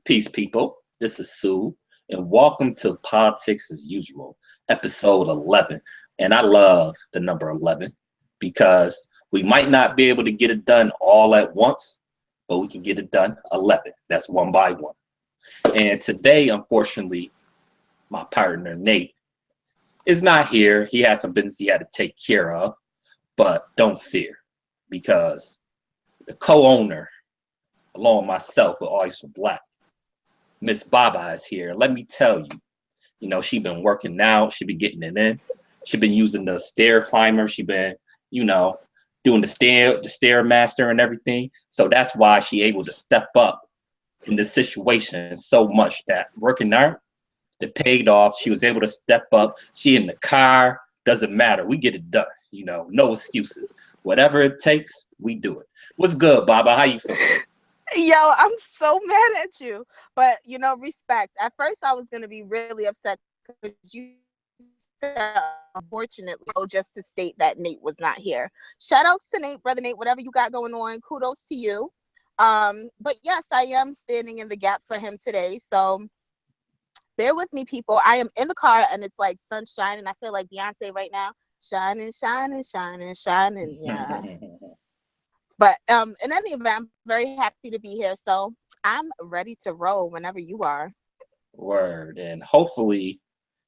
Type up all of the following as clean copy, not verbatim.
Peace, people. This is Sool, and welcome to Politics as Usual, episode 11. And I love the number 11 because we might not be able to get it done all at once, but we can get it done 11. That's one by one. And today, unfortunately, my partner, Nate, is not here. He has some business he had to take care of, but don't fear because the co-owner, along with myself, with Always for Black, Miss Baaba is here. Let me tell you, she been working out. She been getting it in. She been using the stair climber. She been, doing the stairmaster and everything. So that's why she able to step up in the situation so much that working out, it paid off. She was able to step up. She in the car. Doesn't matter. We get it done. No excuses. Whatever it takes, we do it. What's good, Baaba? How you feeling? Yo, I'm so mad at you. But, respect. At first, I was going to be really upset because you said, unfortunately, just to state that Nate was not here. Shout outs to Nate, brother Nate, whatever you got going on. Kudos to you. But yes, I am standing in the gap for him today. So bear with me, people. I am in the car and it's like sunshine. And I feel like Beyonce right now. Shining, shining, shining, shining. Yeah. But in any event, I'm very happy to be here. So I'm ready to roll whenever you are. Word. And hopefully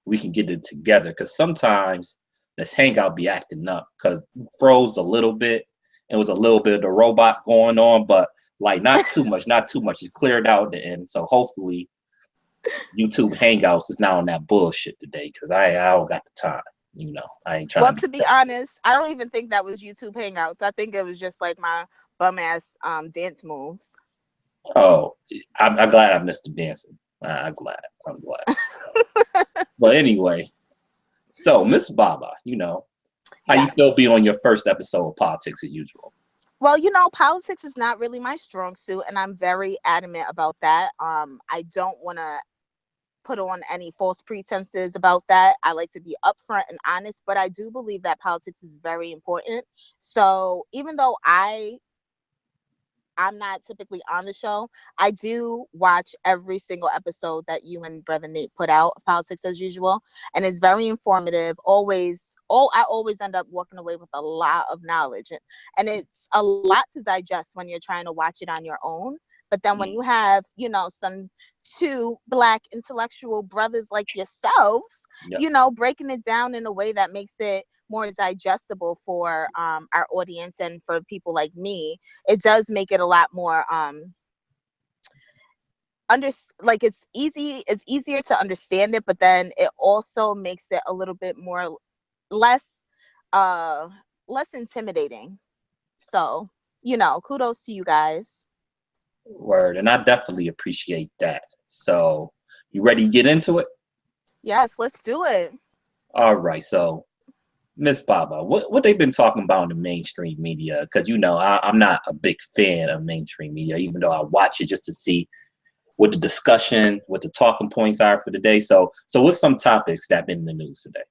we can get it together because sometimes this hangout be acting up because froze a little bit. It was a little bit of the robot going on, but like not too much, not too much. It's cleared out at the end. So hopefully YouTube Hangouts is not on that bullshit today because I don't got the time. I ain't trying. Well, to be honest, I don't even think that was YouTube Hangouts. I think it was just like my bum ass dance moves. Oh, I'm glad I missed the dancing. I'm glad. But anyway, so Miss Baaba, how you feel being on your first episode of Politics as Usual? Well, politics is not really my strong suit, and I'm very adamant about that. I don't want to put on any false pretenses about that. I like to be upfront and honest, but I do believe that politics is very important. So even though I'm not typically on the show, I do watch every single episode that you and Brother Nate put out of Politics as Usual, and it's very informative. I always end up walking away with a lot of knowledge, and it's a lot to digest when you're trying to watch it on your own. But then when you have, some two Black intellectual brothers like yourselves, breaking it down in a way that makes it more digestible for our audience and for people like me, it does make it a lot more it's easier to understand it, but then it also makes it a little bit more less intimidating. So, kudos to you guys. Word, and I definitely appreciate that. So, you ready to get into it? Yes, let's do it. All right, so Miss Baaba, what they've been talking about in the mainstream media? Because I'm not a big fan of mainstream media, even though I watch it just to see what the discussion, what the talking points are for the day. So what's some topics that have been in the news today?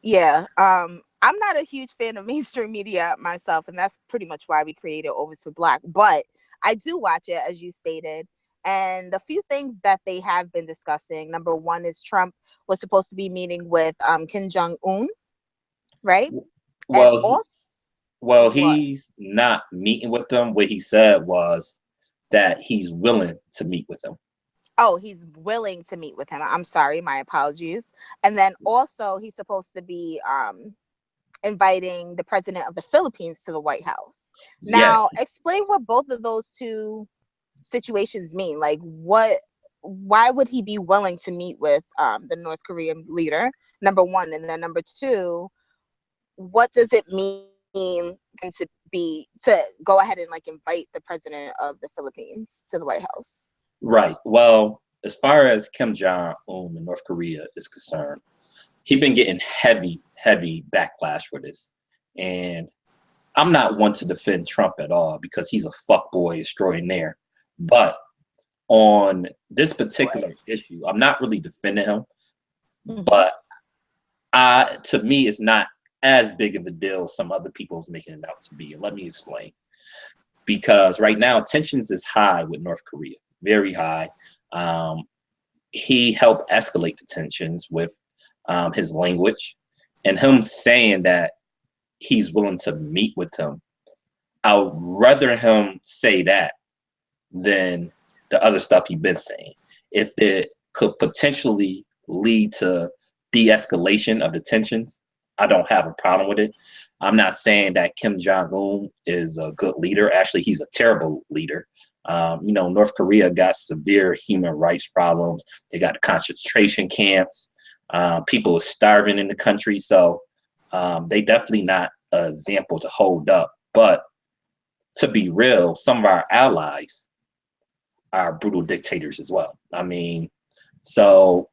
Yeah, I'm not a huge fan of mainstream media myself, and that's pretty much why we created Always for Black. But I do watch it, as you stated. And a few things that they have been discussing. Number one is Trump was supposed to be meeting with Kim Jong Un, right? Well, he's not meeting with them. What he said was that he's willing to meet with him. Oh, he's willing to meet with him. I'm sorry, my apologies. And then also he's supposed to be inviting the president of the Philippines to the White House. Now, explain what both of those two situations mean. Like, why would he be willing to meet with the North Korean leader, number one? And then number two, what does it mean to go ahead and invite the president of the Philippines to the White House? Right. Well, as far as Kim Jong Un in North Korea is concerned, he's been getting heavy backlash for this. And I'm not one to defend Trump at all because he's a fuckboy extraordinaire. But on this particular issue, I'm not really defending him. Mm-hmm. But to me, it's not as big of a deal as some other people is making it out to be. And let me explain. Because right now, tensions is high with North Korea. very high. He helped escalate the tensions with his language, and him saying that he's willing to meet with him. I would rather him say that than the other stuff he's been saying. If it could potentially lead to de-escalation of the tensions, I don't have a problem with it. I'm not saying that Kim Jong Un is a good leader. Actually, he's a terrible leader. North Korea got severe human rights problems. They got the concentration camps. People are starving in the country. So they definitely not an example to hold up. But to be real, some of our allies are brutal dictators as well. I mean, so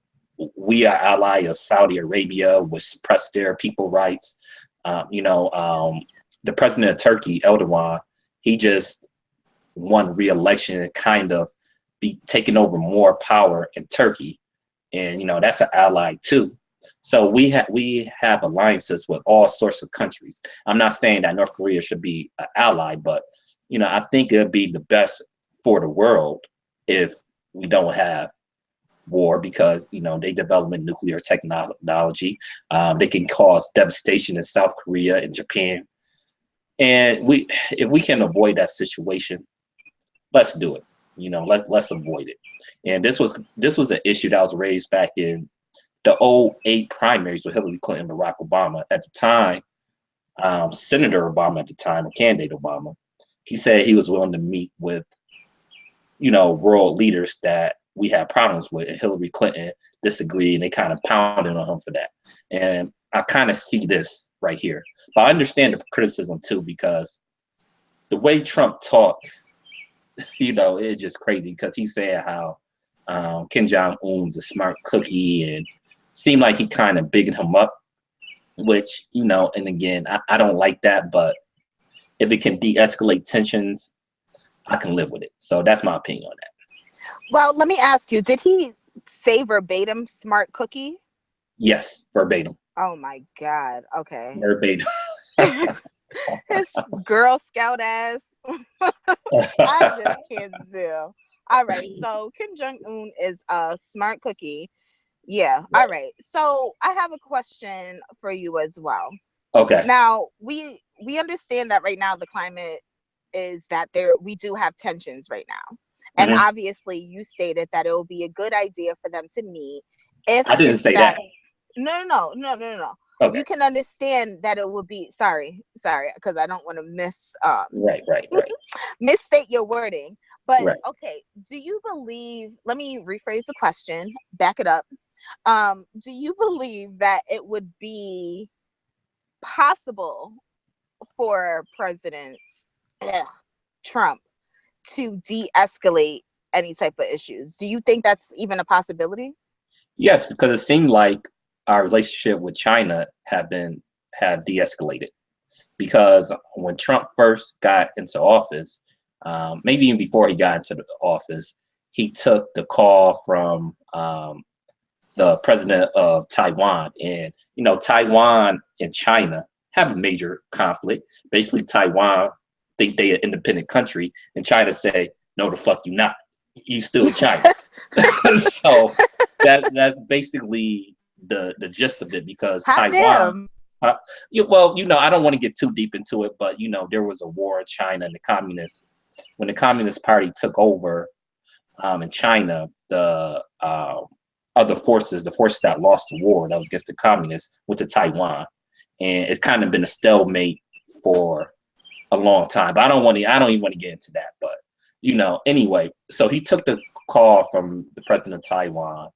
we are ally of Saudi Arabia, which suppressed their people rights. The president of Turkey, Erdogan, he just won re-election and kind of be taking over more power in Turkey. And, that's an ally too. So we have alliances with all sorts of countries. I'm not saying that North Korea should be an ally, but, I think it'd be the best for the world if we don't have war, because they developing nuclear technology. They can cause devastation in South Korea and Japan, and if we can avoid that situation, let's do it. Let's avoid it. And this was an issue that was raised back in the 2008 primaries with Hillary Clinton and Barack Obama at the time. Senator Obama at the time, or candidate Obama, he said he was willing to meet with world leaders that we had problems with, and Hillary Clinton disagreed, and they kind of pounded on him for that. And I kind of see this right here. But I understand the criticism too, because the way Trump talked, it's just crazy, because he's saying how Kim Jong Un's a smart cookie, and seemed like he kind of bigging him up, which, and again, I don't like that, but if it can de-escalate tensions, I can live with it. So that's my opinion on that. Well, let me ask you, did he say verbatim smart cookie? Yes, verbatim. Oh my God. Okay. Verbatim. His Girl Scout ass. I just can't do. All right. So Kim Jong Un is a smart cookie. Yeah. All right. So I have a question for you as well. Okay. Now we understand that right now the climate is that we do have tensions right now. And obviously you stated that it will be a good idea for them to meet. If I didn't say that. No. Okay. You can understand that it would be sorry, because I don't want to right. misstate your wording. But right. Okay, do you believe, let me rephrase the question, back it up. Do you believe that it would be possible for President Trump to de-escalate any type of issues? Do you think that's even a possibility? Yes, because it seemed like our relationship with China have de-escalated. Because when Trump first got into office, maybe even before he got into the office, he took the call from the president of Taiwan. And, Taiwan and China have a major conflict. Basically, Taiwan think they an independent country, and China say, no, the fuck you not. You still China. So that's basically the gist of it, because Taiwan. I don't want to get too deep into it, but there was a war in China, and when the Communist Party took over in China, the other forces, the forces that lost the war that was against the communists, went to Taiwan, and it's kind of been a stalemate for a long time. But I don't even want to get into that. But anyway, so he took the call from the president of Taiwan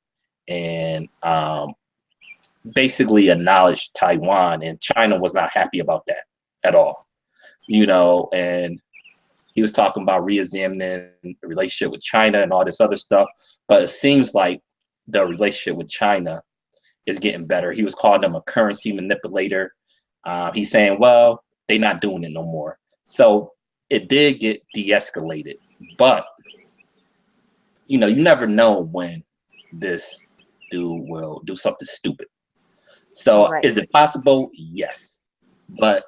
and basically acknowledged Taiwan, and China was not happy about that at all. And he was talking about re-examining the relationship with China and all this other stuff. But it seems like the relationship with China is getting better. He was calling them a currency manipulator. He's saying, well, they're not doing it no more. So it did get de-escalated. But, you never know when this dude will do something stupid. So Is it possible? Yes. But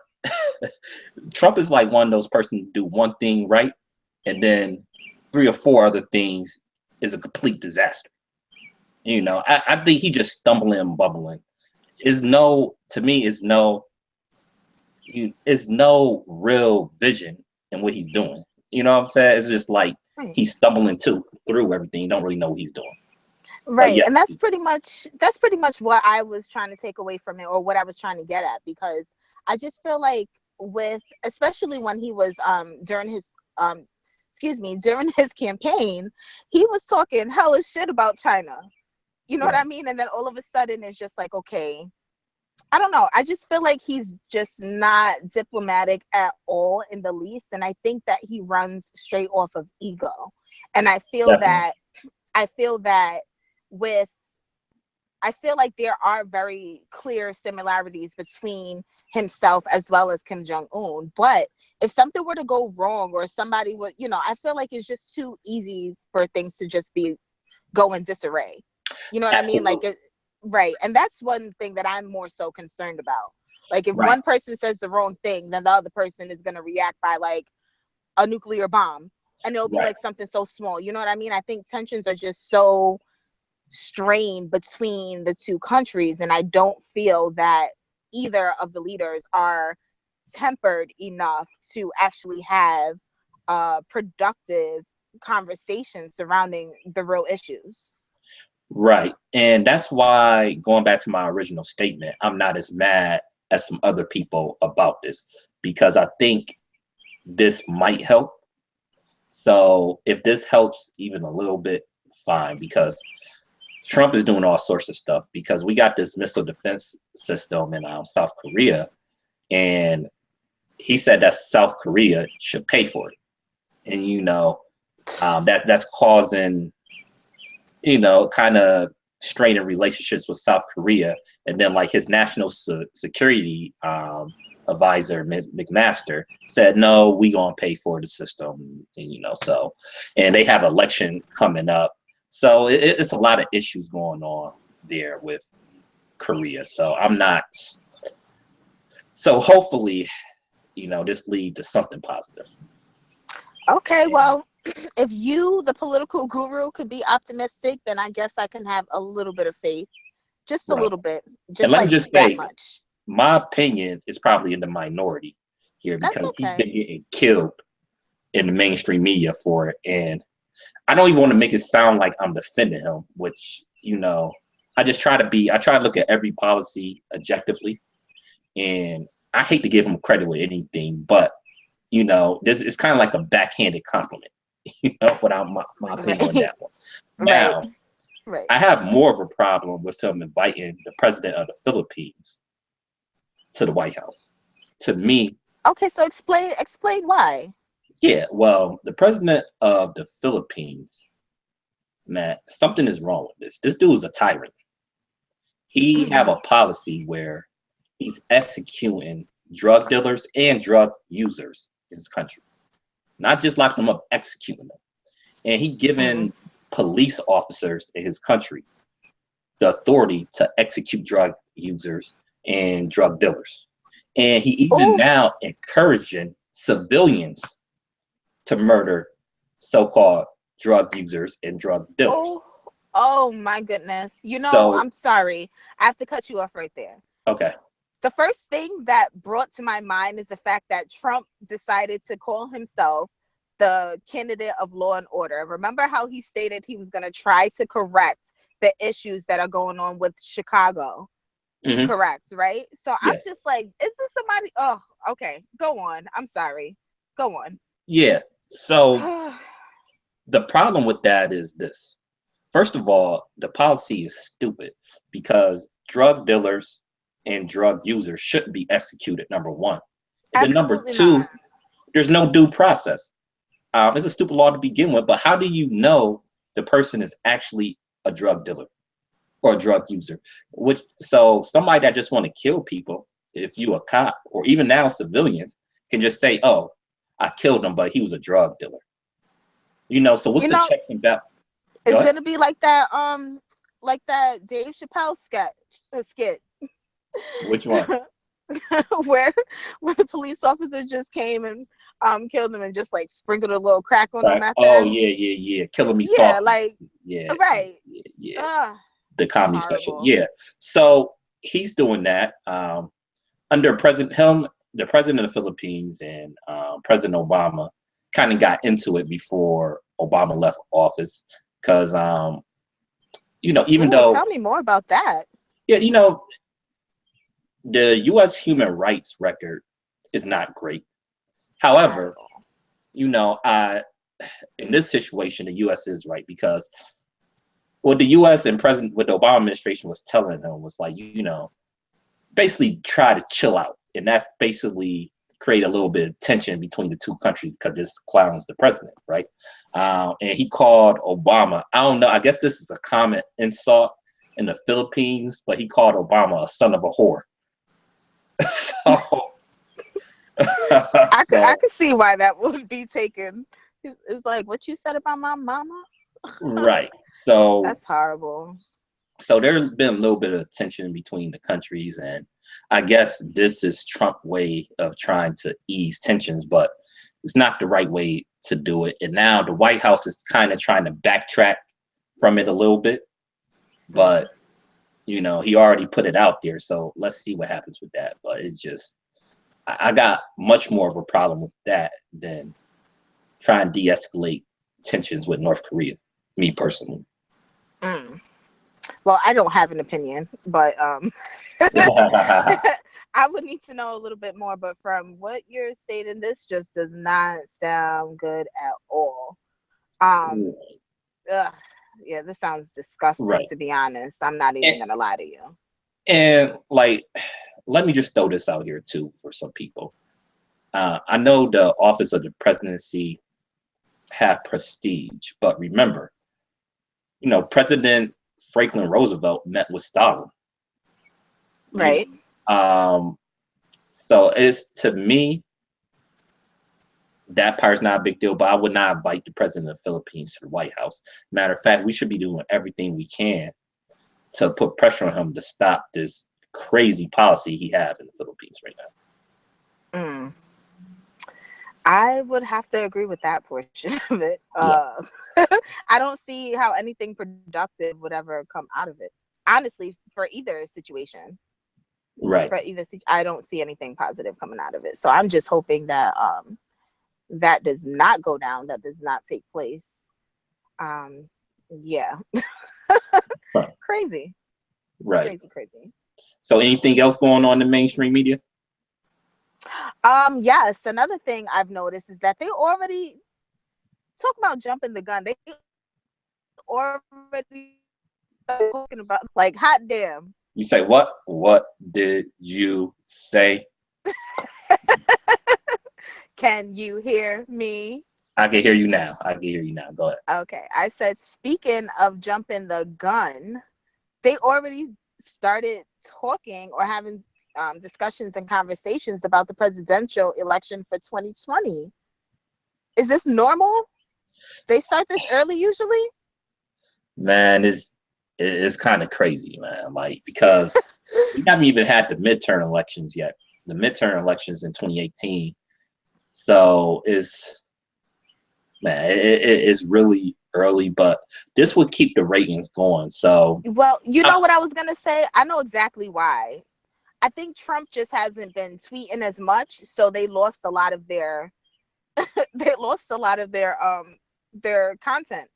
Trump is like one of those persons who do one thing right, and then three or four other things is a complete disaster. You know, I think he just stumbling and bubbling. To me, is no real vision in what he's doing. You know what I'm saying? It's just like Right. he's stumbling through everything. You don't really know what he's doing. Right. Yeah. And that's pretty much what I was trying to take away from it, or what I was trying to get at, because I just feel like especially when he was during his during his campaign, he was talking hella shit about China. You know what I mean? And then all of a sudden it's just like, okay, I don't know. I just feel like he's just not diplomatic at all in the least. And I think that he runs straight off of ego. And I feel Definitely. that with I feel like there are very clear similarities between himself as well as Kim Jong Un. But if something were to go wrong, or somebody would, I feel like it's just too easy for things to just go in disarray. You know what I mean? Like Absolutely. right. And that's one thing that I'm more so concerned about. Like if Right. one person says the wrong thing, then the other person is going to react by like a nuclear bomb, and it'll be Right. like something so small. You know what I mean? I think tensions are just so strained between the two countries, and I don't feel that either of the leaders are tempered enough to actually have productive conversations surrounding the real issues. Right. And that's why, going back to my original statement, I'm not as mad as some other people about this, because I think this might help. So if this helps even a little bit, fine, because Trump is doing all sorts of stuff, because we got this missile defense system in South Korea, and he said that South Korea should pay for it. And that's causing kind of straining relationships with South Korea. And then like his national security advisor, McMaster, said, no, we gonna pay for the system. And they have election coming up. So it's a lot of issues going on there with Korea. So hopefully, this lead to something positive. Okay, well, if you, the political guru, could be optimistic, then I guess I can have a little bit of faith. Just a Right. little bit. And Just let me like just that say, much. my opinion is probably in the minority here, That's because he's okay. been getting killed in the mainstream media for it. And I don't even want to make it sound like I'm defending him, which, I try to look at every policy objectively. And I hate to give him credit with anything, but, this is kind of like a backhanded compliment, without my opinion on that one. Right. Now, Right. I have more of a problem with him inviting the president of the Philippines to the White House. To me, Okay, so explain why. yeah, well, the president of the Philippines, man, something is wrong with this. This dude is a tyrant. He have a policy where he's executing drug dealers and drug users in his country, not just locking them up, executing them. And he given police officers in his country the authority to execute drug users and drug dealers. And he even now encouraging civilians to murder so-called drug users and drug dealers. Oh my goodness. So, I'm sorry. I have to cut you off right there. okay. The first thing that brought to my mind is the fact that Trump decided to call himself the candidate of law and order. Remember how he stated he was going to try to correct the issues that are going on with Chicago? Mm-hmm. Correct, right? So Yeah. I'm just like, is this somebody? Oh, okay. Go on. I'm sorry. Go on. Yeah. So the problem with that is this. First of all, the policy is stupid, because drug dealers and drug users shouldn't be executed, number one. And then number two, there's no due process. It's a stupid law to begin with, but how do you know the person is actually a drug dealer or a drug user? So somebody that just want to kill people, if you a cop, or even now civilians, can just say, oh, I killed him, but he was a drug dealer. So what's the checks and balances? It's gonna be like that Dave Chappelle skit. Which one? where the police officer just came and killed him and just like sprinkled a little crack on him Right. at the Oh end. yeah. Killing me Yeah, softly. like Yeah. right. Yeah. Ugh, The comedy special. horrible. Yeah. So he's doing that. Under the president of the Philippines and President Obama kind of got into it before Obama left office because even Ooh, though tell me more about that. yeah, the U.S. human rights record is not great. However, Terrible. I in this situation the U.S. is right because what the U.S. and what the Obama administration was telling him was like basically try to chill out, and that basically create a little bit of tension between the two countries because this clown's the president, right? And he called Obama. I don't know. I guess this is a common insult in the Philippines, but he called Obama a son of a whore. So, I could see why that would be taken. It's like what you said about my mama. right. So That's horrible. So there's been a little bit of tension between the countries, and I guess this is Trump's way of trying to ease tensions, but it's not the right way to do it. And now the White House is kind of trying to backtrack from it a little bit, but he already put it out there, so let's see what happens with that. But it's just I got much more of a problem with that than trying to de-escalate tensions with North Korea, me personally. Well, I don't have an opinion, but I would need to know a little bit more. But from what you're stating, this just does not sound good at all. Ugh, yeah, this sounds disgusting, Right. to be honest. I'm not even gonna lie to you. And like, let me just throw this out here too for some people. I know the office of the presidency have prestige, but remember, President Franklin Roosevelt met with Stalin. Right. So it's, to me, that part's not a big deal, but I would not invite the president of the Philippines to the White House. Matter of fact, we should be doing everything we can to put pressure on him to stop this crazy policy he has in the Philippines right now. I would have to agree with that portion of it. Yeah. I don't see how anything productive would ever come out of it. Honestly, for either situation. Right. I don't see anything positive coming out of it. So I'm just hoping that that does not go down, that does not take place. Yeah. Right. Crazy. Right. Crazy. So anything else going on in the mainstream media? Yes, another thing I've noticed is that they already talk about jumping the gun. They already talking about, like, hot damn. You say what? What did you say? Can you hear me? I can hear you now. Go ahead. Okay. I said, speaking of jumping the gun, they already started talking or having discussions and conversations about the presidential election for 2020. Is this normal? They start this early usually? Man, it's kind of crazy, man. Like, because we haven't even had the midterm elections yet. The midterm elections in 2018. So it's really early, but this would keep the ratings going. So, well, you know what I was gonna say? I know exactly why. I think Trump just hasn't been tweeting as much, so they lost a lot of their their content.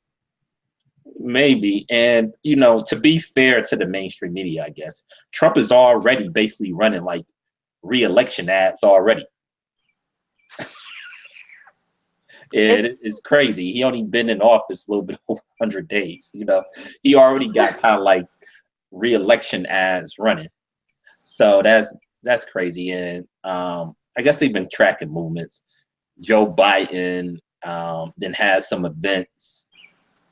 maybe. And to be fair to the mainstream media, I guess Trump is already basically running like re-election ads already. It's crazy. He only been in office a little bit over 100 days. He already got kind of like re-election ads running. So that's crazy. And I guess they've been tracking movements. Joe Biden then has some events,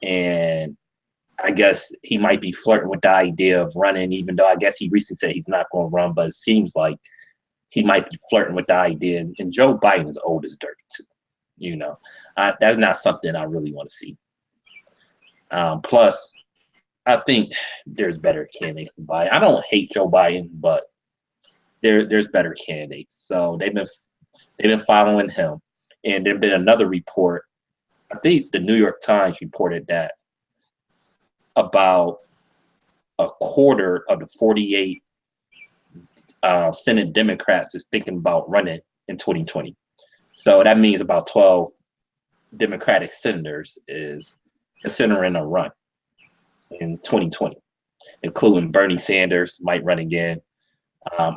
and I guess he might be flirting with the idea of running, even though I guess he recently said he's not going to run, but it seems like he might be flirting with the idea. And Joe Biden is old as dirt too. That's not something I really want to see. Plus, I think there's better candidates than Biden. I don't hate Joe Biden, but there's better candidates. So they've been following him. And there's been another report. I think the New York Times reported that about a quarter of the 48 Senate Democrats is thinking about running in 2020. So that means about 12 Democratic senators is considering a run in 2020, including Bernie Sanders might run again,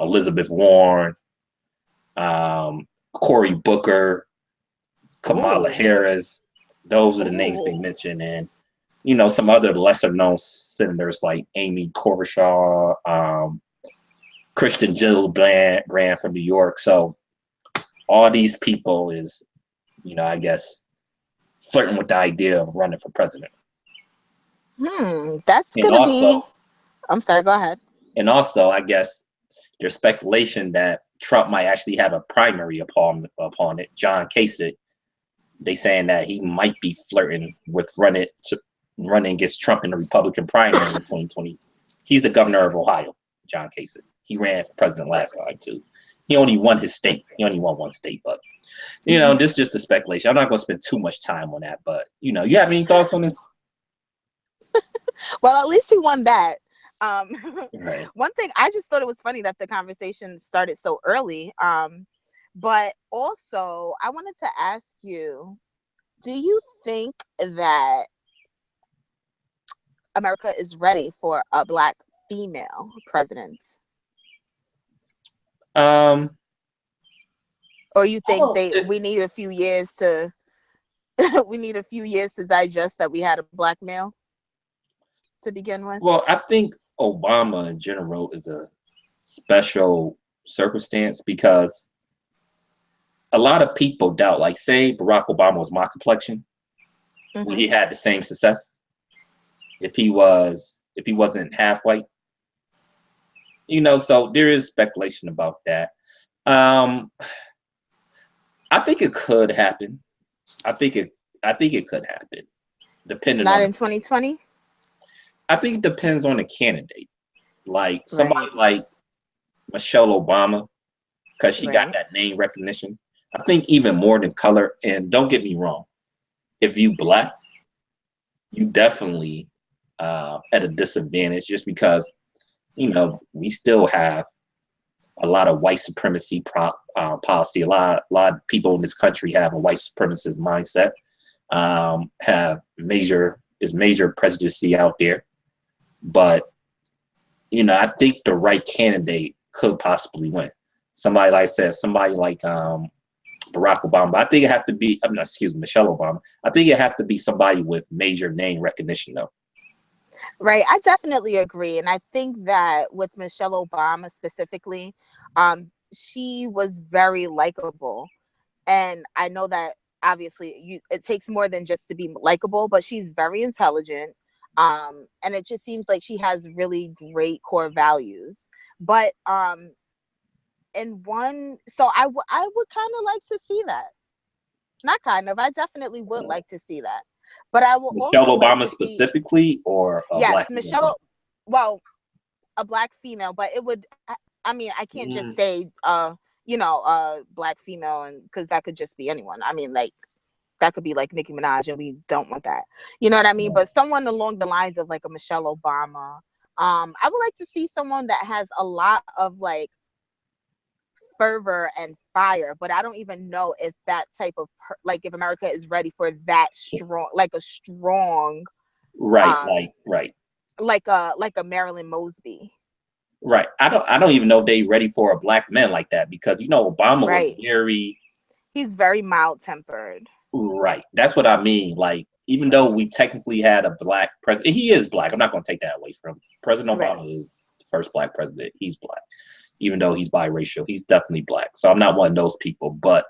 Elizabeth Warren, Cory Booker, Kamala Harris. Those are the names they mentioned, and some other lesser known senators like Amy Klobuchar, Christian Gillibrand from New York. So all these people is, I guess, flirting with the idea of running for president. That's and gonna also, be. I'm sorry. Go ahead. And also, I guess there's speculation that Trump might actually have a primary upon it. John Kasich, they saying that he might be flirting with running against Trump in the Republican primary in 2020. He's the governor of Ohio, John Kasich. He ran for president last time too. He only won his state. He only won one state, but this is just a speculation. I'm not going to spend too much time on that, but you have any thoughts on this? Well, at least he won that. Right. One thing, I just thought it was funny that the conversation started so early. But also, I wanted to ask you, do you think that America is ready for a Black female president? Or you think we need a few years to digest that we had a Black male to begin with? Well, I think Obama in general is a special circumstance because a lot of people doubt, like say Barack Obama was my complexion, would he had the same success if he wasn't half white? So there is speculation about that. I think it could happen. I think it could happen, depending. Not in 2020. I think it depends on the candidate. Like somebody like Michelle Obama, because she got that name recognition. I think even more than color. And don't get me wrong, if you Black, you definitely at a disadvantage just because we still have a lot of white supremacy policy. A lot of people in this country have a white supremacist mindset. Have major prejudice out there, but I think the right candidate could possibly win. Somebody like Barack Obama. I think it have to be. Michelle Obama. I think it have to be somebody with major name recognition, though. Right. I definitely agree. And I think that with Michelle Obama specifically, she was very likable. And I know that obviously it takes more than just to be likable, but she's very intelligent. And it just seems like she has really great core values. But so I would kind of like to see that. Not kind of. I definitely would like to see that. But I will Michelle also Obama like to specifically, or a yes, Black Michelle. female? Well, a Black female, but it would. I mean, I can't just say Black female, and because that could just be anyone. I mean, like that could be like Nicki Minaj, and we don't want that. You know what I mean? But someone along the lines of like a Michelle Obama. I would like to see someone that has a lot of like fervor and fire, but I don't even know if that type of if America is ready for that strong, like a Marilyn Mosby. Right. I don't even know if they ready for a Black man like that, because Obama was he's very mild tempered. Right. That's what I mean. Like, even though we technically had a Black president, he is Black. I'm not going to take that away from him. President Obama is the first Black president. He's Black. Even though he's biracial, he's definitely Black. So I'm not one of those people. But,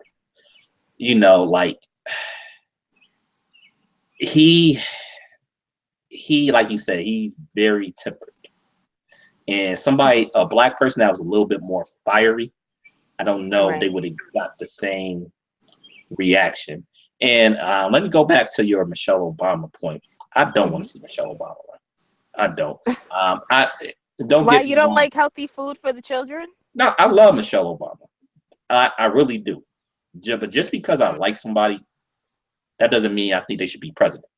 like he, like you said, he's very tempered. And a Black person that was a little bit more fiery, I don't know if they would have got the same reaction. And let me go back to your Michelle Obama point. I don't want to see Michelle Obama run. I don't. Why you don't like healthy food for the children? No, I love Michelle Obama. I really do. But just because I like somebody, that doesn't mean I think they should be president.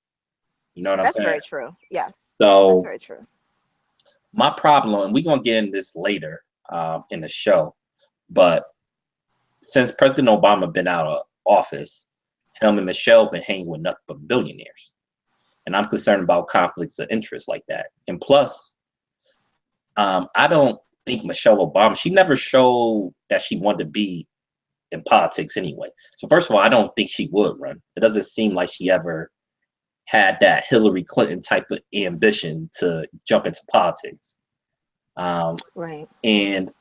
You know what I'm That's saying? very true. Yes, that's So very true. my problem, and we're gonna get into this later in the show, but since President Obama been out of office, him and Michelle been hanging with nothing but billionaires, and I'm concerned about conflicts of interest like that. And plus, I don't think Michelle Obama, she never showed that she wanted to be in politics anyway. So first of all, I don't think she would run. It doesn't seem like she ever had that Hillary Clinton type of ambition to jump into politics. Right. And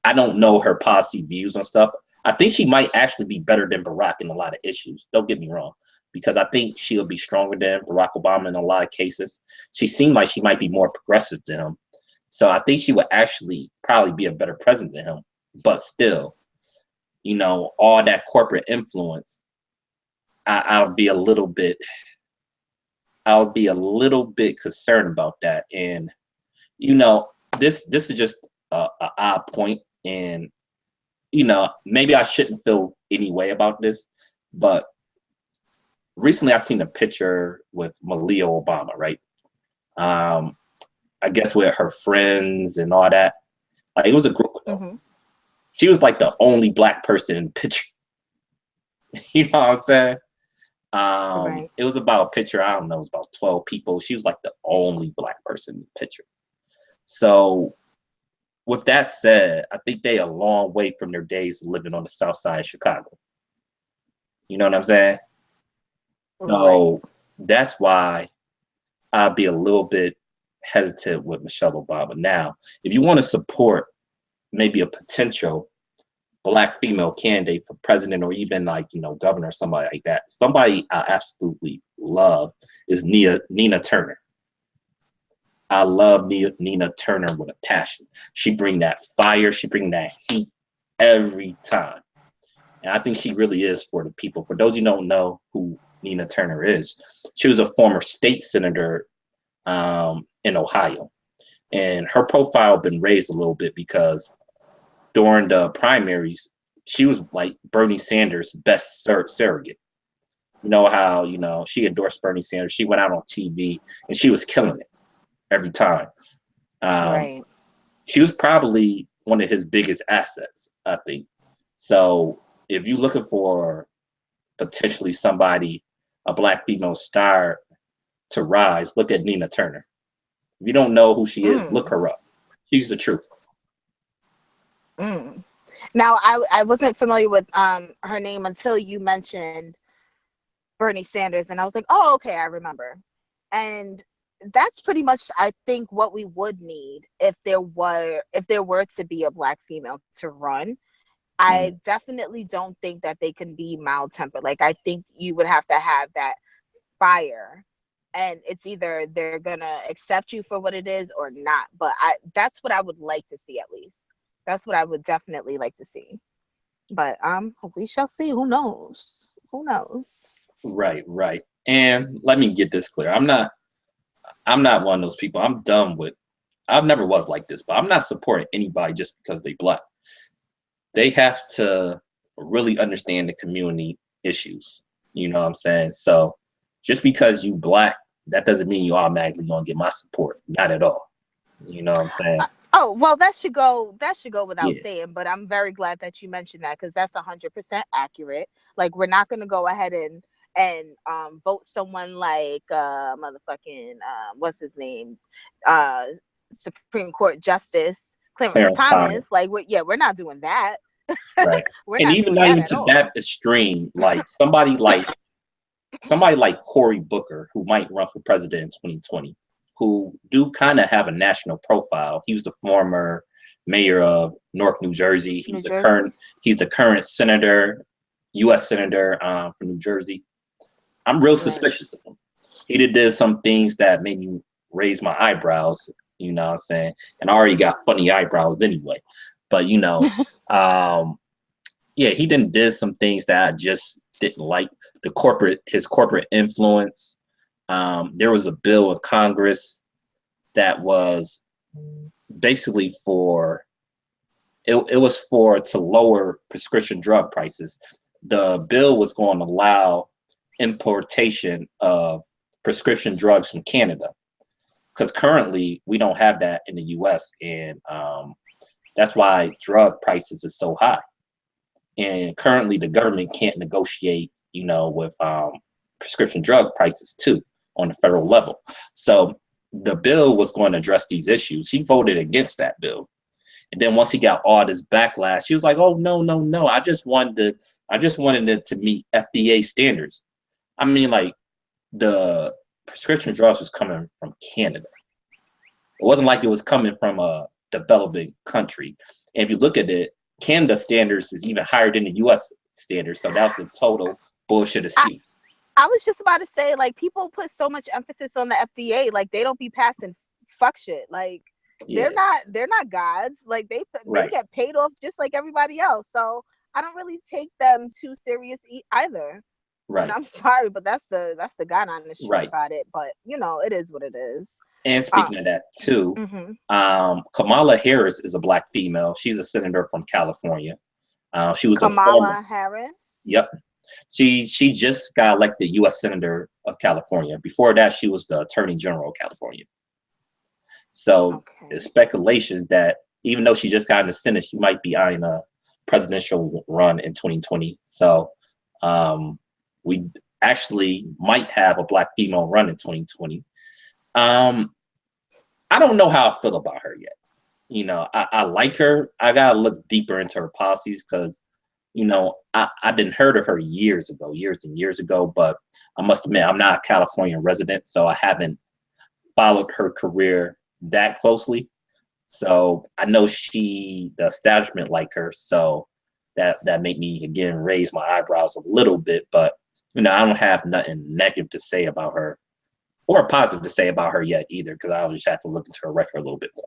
I don't know her policy views on stuff. I think she might actually be better than Barack in a lot of issues. Don't get me wrong, because I think she'll be stronger than Barack Obama in a lot of cases. She seemed like she might be more progressive than him. So I think she would actually probably be a better president than him. But still, you know, all that corporate influence, I'll be a little bit concerned about that. And you know, this is just a odd point, and you know, maybe I shouldn't feel any way about this, but recently I seen a picture with Malia Obama, right? I guess with her friends and all that. Like it was a group of them. Mm-hmm. She was like the only black person in the picture. You know what I'm saying? Right. It was about a picture, I don't know, it was about 12 people. She was like the only black person in the picture. So with that said, I think they a long way from their days living on the south side of Chicago. You know what I'm saying? So Right. that's why I'll be a little bit hesitant with Michelle Obama. Now, if you want to support maybe a potential black female candidate for president or even like, you know, governor or somebody like that, somebody I absolutely love is Nina Turner. I love Nina Turner with a passion. She bring that fire, she bring that heat every time. And I think she really is for the people. For those who don't know who Nina Turner is, she was a former state senator in Ohio. And her profile been raised a little bit because during the primaries, she was like Bernie Sanders' best surrogate. You know how, you know, she endorsed Bernie Sanders. She went out on TV and she was killing it every time. Right. She was probably one of his biggest assets, I think. So if you're looking for potentially somebody, a black female star to rise, look at Nina Turner. If you don't know who she is, look her up. She's the truth. Mm. Now, I wasn't familiar with her name until you mentioned Bernie Sanders, and I was like, oh, okay, I remember. And that's pretty much, I think, what we would need if there were to be a black female to run. I definitely don't think that they can be mild tempered. Like, I think you would have to have that fire, and it's either they're gonna accept you for what it is or not. But that's what I would like to see, at least. That's what I would definitely like to see. But we shall see. Who knows? Who knows? Right, right. And let me get this clear. I'm not one of those people. I'm done with, I've never was like this, but I'm not supporting anybody just because they black. They have to really understand the community issues. You know what I'm saying? So just because you black, that doesn't mean you automatically gonna get my support. Not at all. You know what I'm saying? Oh, well, that should go without Yeah. saying, but I'm very glad that you mentioned that, because that's 100% accurate. Like, we're not going to go ahead and vote someone like motherfucking what's his name, uh Supreme Court Justice Clarence Clarence Thomas. Thomas. Like, we're not doing that. Right. We're And not even doing not that even at to all. that extreme, like somebody like Cory Booker, who might run for president in 2020, who do kind of have a national profile. He was the former mayor of Newark, New Jersey. New Jersey. He's the current senator, U.S. senator from New Jersey. I'm real suspicious of him. He did some things that made me raise my eyebrows. You know what I'm saying? And I already got funny eyebrows anyway. But you know, yeah, he did some things that I just didn't like. His corporate influence. There was a bill in Congress that was basically to lower prescription drug prices. the bill was going to allow importation of prescription drugs from Canada, because currently we don't have that in the U.S. and that's why drug prices are so high. And currently the government can't negotiate, with prescription drug prices too on the federal level. So the bill was going to address these issues. He voted against that bill. And then once he got all this backlash, he was like, "Oh no! I just wanted it to meet FDA standards." I mean, like, the prescription drugs was coming from Canada. It wasn't like it was coming from a developing country. And if you look at it, Canada standards is even higher than the U.S. standards. So that was a total bullshit of C. I was just about to say, like, people put so much emphasis on the FDA, like they don't be passing fuck shit. Like, they're not gods. Like, they get paid off just like everybody else. So I don't really take them too serious either. Right. And I'm sorry, but that's the guy on the street about it. But it is what it is. And speaking of that too, Kamala Harris is a Black female. She's a senator from California. She was Kamala Harris. Yep. She just got elected U.S. Senator of California. Before that, she was the Attorney General of California. So there's speculation that even though she just got in the Senate, she might be eyeing a presidential run in 2020. So we actually might have a Black female run in 2020. I don't know how I feel about her yet. I like her. I gotta look deeper into her policies because, I didn't heard of her years and years ago, but I must admit I'm not a California resident, so I haven't followed her career that closely. So I know the establishment like her, so that made me again raise my eyebrows a little bit, but I don't have nothing negative to say about her or positive to say about her yet either, because I just have to look into her record a little bit more.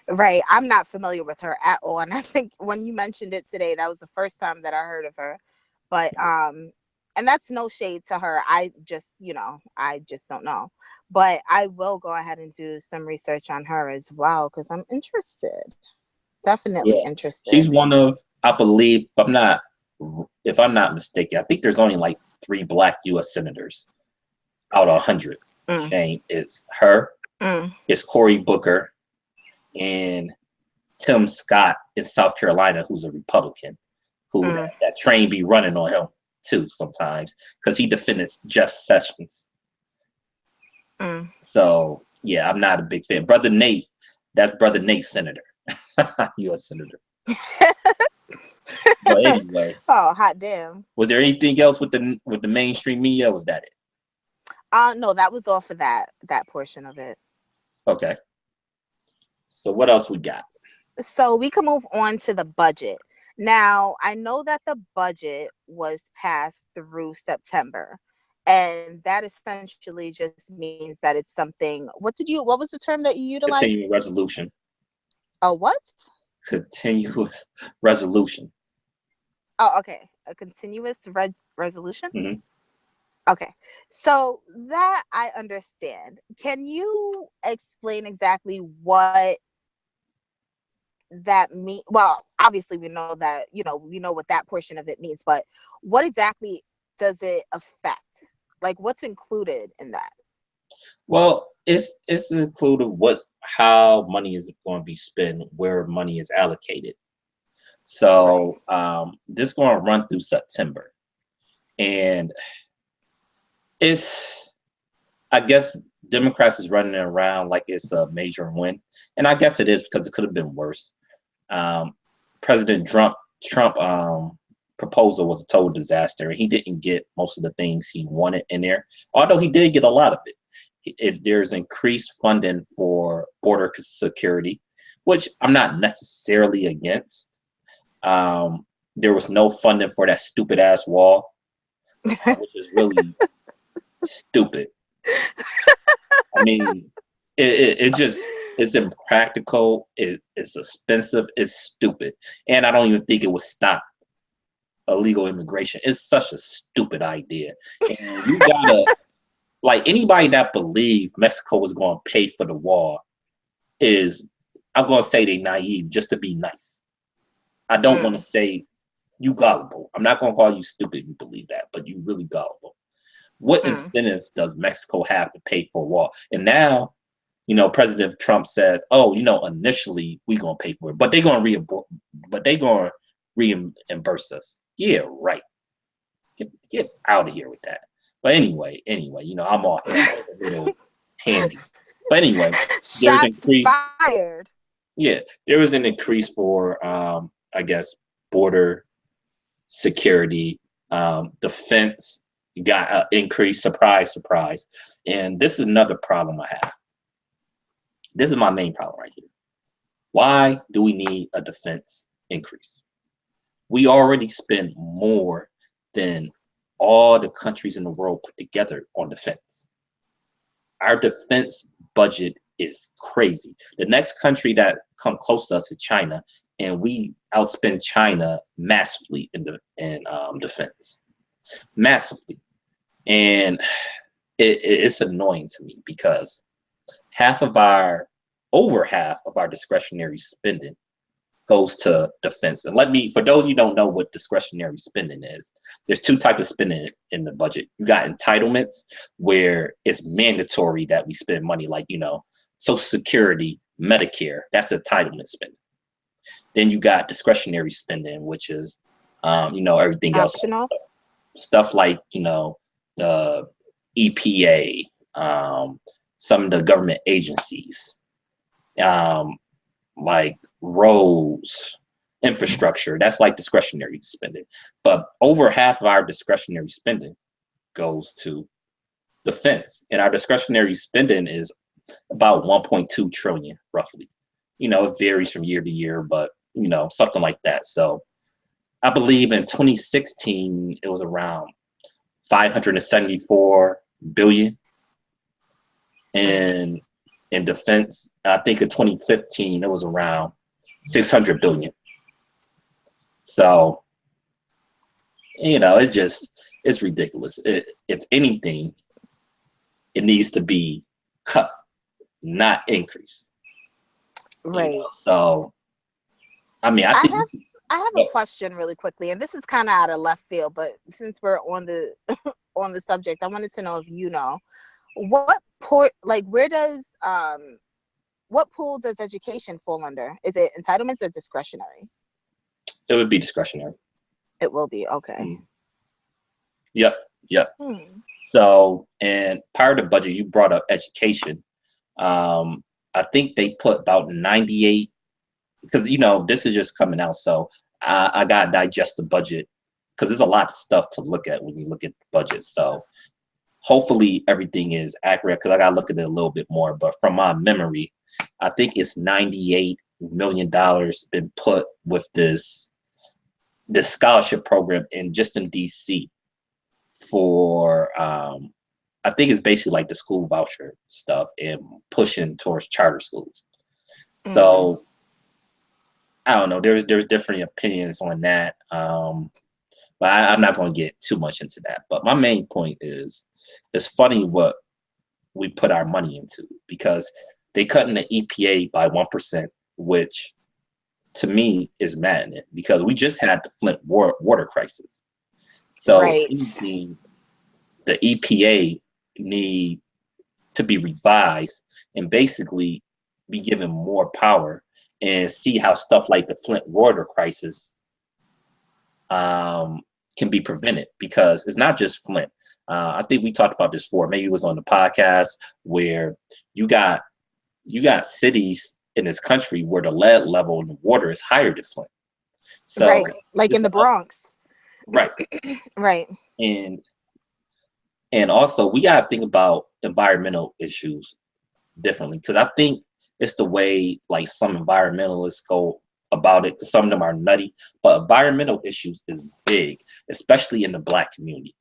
Right. I'm not familiar with her at all. And I think when you mentioned it today, that was the first time that I heard of her. But and that's no shade to her. I just don't know. But I will go ahead and do some research on her as well, because I'm interested. Definitely interested. She's one of, I believe, if I'm not mistaken, I think there's only like 3 Black U.S. senators out of 100. Shane, it's her, it's Cory Booker, and Tim Scott in South Carolina, who's a Republican, who that train be running on him too sometimes because he defended Jeff Sessions. So yeah, I'm not a big fan. Brother Nate, that's Brother Nate's senator, U.S. senator. But anyway, hot damn. Was there anything else with the mainstream media? Was that it? No, that was all for that portion of it. Okay. So what else we got? So we can move on to the budget. Now, I know that the budget was passed through September, and that essentially just means that it's something. What was the term that you utilized? Continuing resolution. A what? Continuous resolution. Oh, okay. A continuous resolution? Mm-hmm. Okay. So that I understand. Can you explain exactly what that means? Well, obviously we know that, we know what that portion of it means, but what exactly does it affect? Like, what's included in that? Well, it's included how money is going to be spent, where money is allocated. So this is going to run through September. And I guess Democrats is running it around like it's a major win. And I guess it is, because it could have been worse. President Trump proposal was a total disaster, and he didn't get most of the things he wanted in there, although he did get a lot of it. There's increased funding for border security, which I'm not necessarily against. There was no funding for that stupid ass wall, which is really stupid. I mean, it's impractical. It's expensive. It's stupid, and I don't even think it would stop illegal immigration. It's such a stupid idea, and you gotta like anybody that believed Mexico was going to pay for the wall I'm going to say they naive just to be nice. I don't want to say You gullible. I'm not gonna call you stupid if you believe that, but you really gullible. What Mm. incentive does Mexico have to pay for a wall? And now, President Trump says, "Oh, initially we gonna pay for it, but they gonna reimburse us." Yeah, right. Get out of here with that. But anyway, I'm off that. That was a little handy. But anyway, there's an Shots increase. fired. Yeah, there was an increase for, I guess, border security, defense got an increase. Surprise, surprise. And this is another problem I have. This is my main problem right here. Why do we need a defense increase? We already spend more than all the countries in the world put together on defense. Our defense budget is crazy. The next country that come close to us is China, and we outspend China massively in defense, massively. And it's annoying to me because over half of our discretionary spending goes to defense. And for those of you who don't know what discretionary spending is, there's two types of spending in the budget. You got entitlements, where it's mandatory that we spend money, like, Social Security, Medicare, that's entitlement spending. Then you got discretionary spending, which is, everything else. Optional. Stuff like, the EPA, some of the government agencies, like roads, infrastructure. That's like discretionary spending. But over half of our discretionary spending goes to defense. And our discretionary spending is about 1.2 trillion, roughly. It varies from year to year, but, something like that. So I believe in 2016, it was around 574 billion in defense. I think in 2015, it was around 600 billion. So, it's ridiculous. If anything, it needs to be cut, not increased. Right. So, I think I have a question really quickly, and this is kind of out of left field, but since we're on the on the subject, I wanted to know if what pool does education fall under? Is it entitlements or discretionary? it would be discretionary. It will be, okay. Yep. So, and part of the budget, you brought up education. I think they put about 98, because this is just coming out, so I gotta digest the budget, because there's a lot of stuff to look at when you look at the budget. So hopefully everything is accurate, because I gotta look at it a little bit more. But from my memory, I think it's $98 million been put with this scholarship program in DC for I think it's basically like the school voucher stuff and pushing towards charter schools. So I don't know. There's different opinions on that. But I'm not going to get too much into that. But my main point is, it's funny what we put our money into, because they cut in the EPA by 1%, which to me is maddening, because we just had the Flint water crisis. So right. The EPA need to be revised and basically be given more power, and see how stuff like the Flint water crisis can be prevented, because it's not just Flint. I think we talked about this before. Maybe it was on the podcast, where you got cities in this country where the lead level in the water is higher than Flint. So, right, like in the Bronx. Right. Right. And also, we got to think about environmental issues differently, because I think it's the way like some environmentalists go about it, because some of them are nutty. But environmental issues is big, especially in the Black community.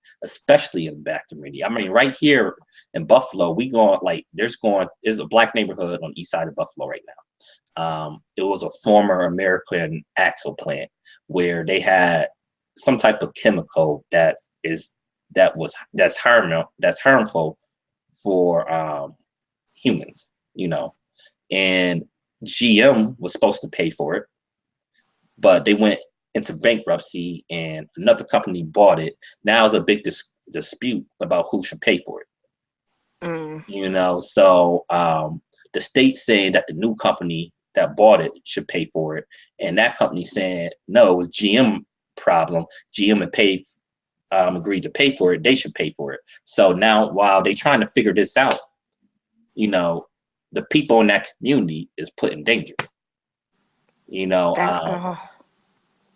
I mean, right here in Buffalo, there's a Black neighborhood on the east side of Buffalo right now. It was a former American axle plant where they had some type of chemical that's harmful for humans, and GM was supposed to pay for it, but they went into bankruptcy and another company bought it. Now it's a big dispute about who should pay for it. You know, so the state's saying that the new company that bought it should pay for it, and that company saying no, it was GM problem. GM had paid, agreed to pay for it. They should pay for it. So now, while they trying to figure this out, you know, the people in that community is put in danger. You know,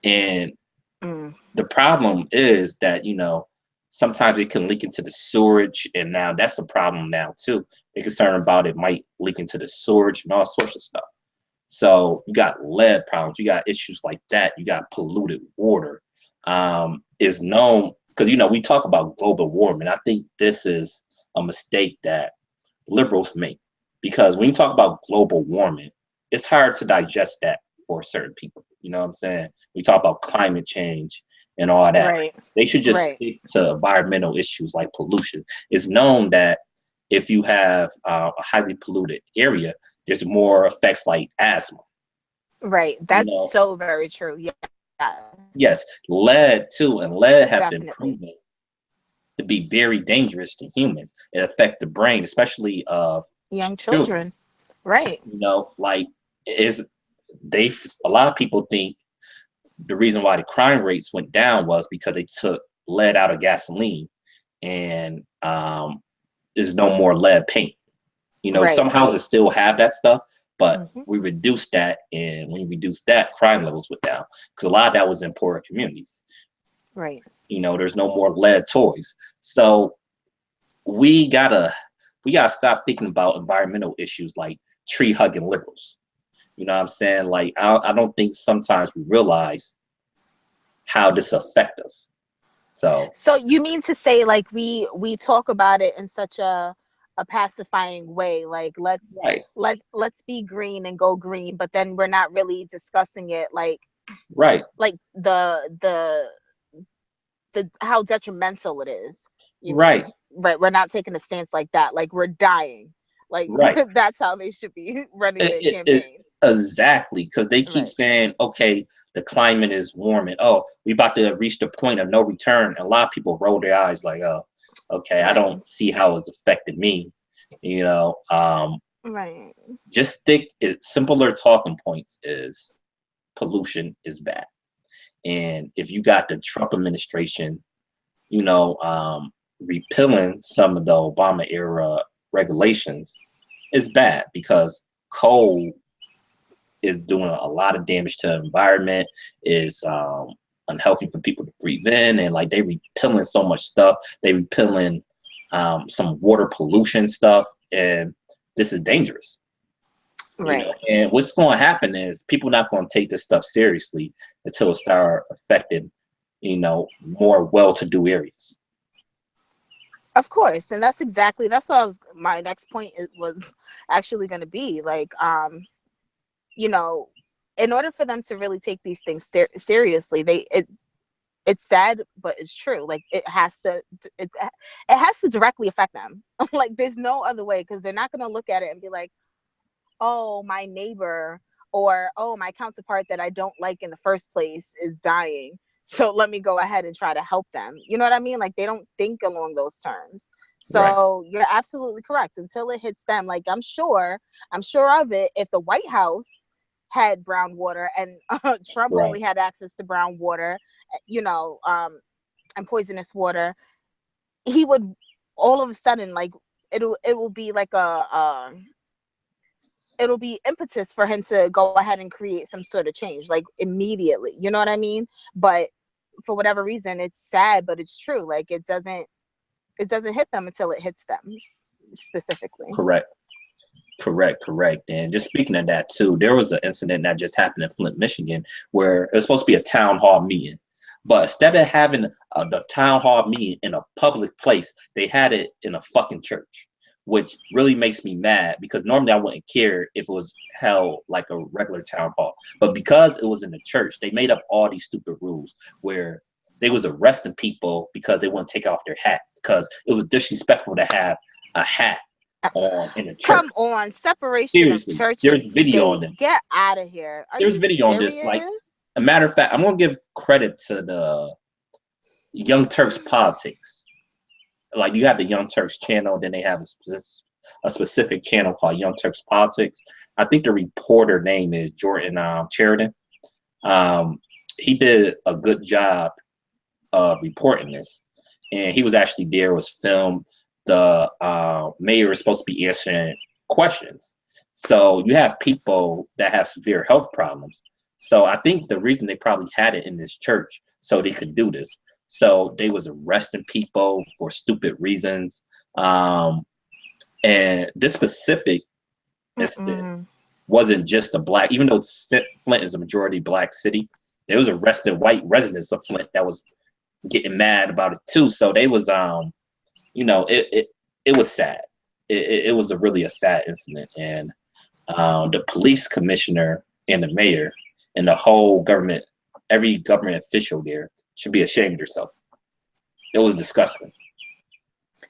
and the problem is that, you know, sometimes it can leak into the sewage, and now that's a problem now too. They're concerned about it might leak into the sewage and all sorts of stuff. So you got lead problems, you got issues like that, you got polluted water. Is known because, you know, we talk about global warming. I think this is a mistake that liberals make, because when you talk about global warming, it's hard to digest that for certain people. You know what I'm saying? We talk about climate change and all that. Right. They should just stick to environmental issues like pollution. It's known that if you have a highly polluted area, there's more effects like asthma. Right. That's, you know, so very true. Yeah. Yes. Lead too, and lead have been proven to be very dangerous to humans. It affects the brain, especially of young children. Right. You know, like a lot of people think the reason why the crime rates went down was because they took lead out of gasoline, and there's no more lead paint. You know, some houses still have that stuff, but we reduced that, and when we reduced that, crime levels went down because a lot of that was in poorer communities. Right. You know, there's no more lead toys, so we gotta stop thinking about environmental issues like tree hugging liberals. You know what I'm saying? Like, I don't think sometimes we realize how this affects us. So you mean to say, like, we talk about it in such a pacifying way, like let's be green and go green, but then we're not really discussing it, like the how detrimental it is. Right. We're not taking a stance like that. Like, we're dying. Like, that's how they should be running their campaign. Exactly, because they keep saying, okay, the climate is warming. Oh, we about to reach the point of no return. And a lot of people roll their eyes like, oh, okay, I don't see how it's affected me. You know, just stick it. Simpler talking points is pollution is bad. And if you got the Trump administration, you know, repealing some of the Obama era regulations, is bad because coal is doing a lot of damage to the environment, is unhealthy for people to breathe in, and like they repealing so much stuff. They repealing some water pollution stuff, and this is dangerous. Right. You know? And what's going to happen is people not going to take this stuff seriously until it start affecting, you know, more well-to-do areas. Of course, and that's what my next point was actually going to be, like, you know, in order for them to really take these things seriously, it's sad, but it's true. Like, it has to directly affect them. Like, there's no other way, because they're not going to look at it and be like, oh, my neighbor or, oh, my counterpart that I don't like in the first place is dying, so let me go ahead and try to help them. You know what I mean? Like, they don't think along those terms. So you're absolutely correct. Until it hits them, like, I'm sure of it. If the White House had brown water and Trump only had access to brown water, you know, and poisonous water, he would all of a sudden, like, it will be like it'll be impetus for him to go ahead and create some sort of change, like, immediately. You know what I mean? But for whatever reason, it's sad, but it's true. Like, it doesn't hit them until it hits them specifically. Correct. And just speaking of that too, there was an incident that just happened in Flint, Michigan, where it was supposed to be a town hall meeting, but instead of having the town hall meeting in a public place, they had it in a fucking church, which really makes me mad, because normally I wouldn't care if it was held like a regular town hall, but because it was in the church, they made up all these stupid rules where they was arresting people because they wouldn't take off their hats, because it was disrespectful to have a hat on in a church. Come on, separation. Seriously, of churches. There's video on this. Get out of here. There's video on this. Like, a matter of fact, I'm gonna give credit to the Young Turks politics. Like you have the Young Turks channel, then they have a specific channel called Young Turks Politics. I think the reporter name is Jordan Sheridan. He did a good job of reporting this, and he was actually there. It was filmed. The mayor is supposed to be answering questions. So you have people that have severe health problems. So I think the reason they probably had it in this church so they could do this. So they was arresting people for stupid reasons. And this specific incident wasn't just a black, even though Flint is a majority black city, there was arrested white residents of Flint that was getting mad about it too. So they was, you know, it was sad. It was really a sad incident. And the police commissioner and the mayor and the whole government, every government official there should be ashamed of yourself. It was disgusting.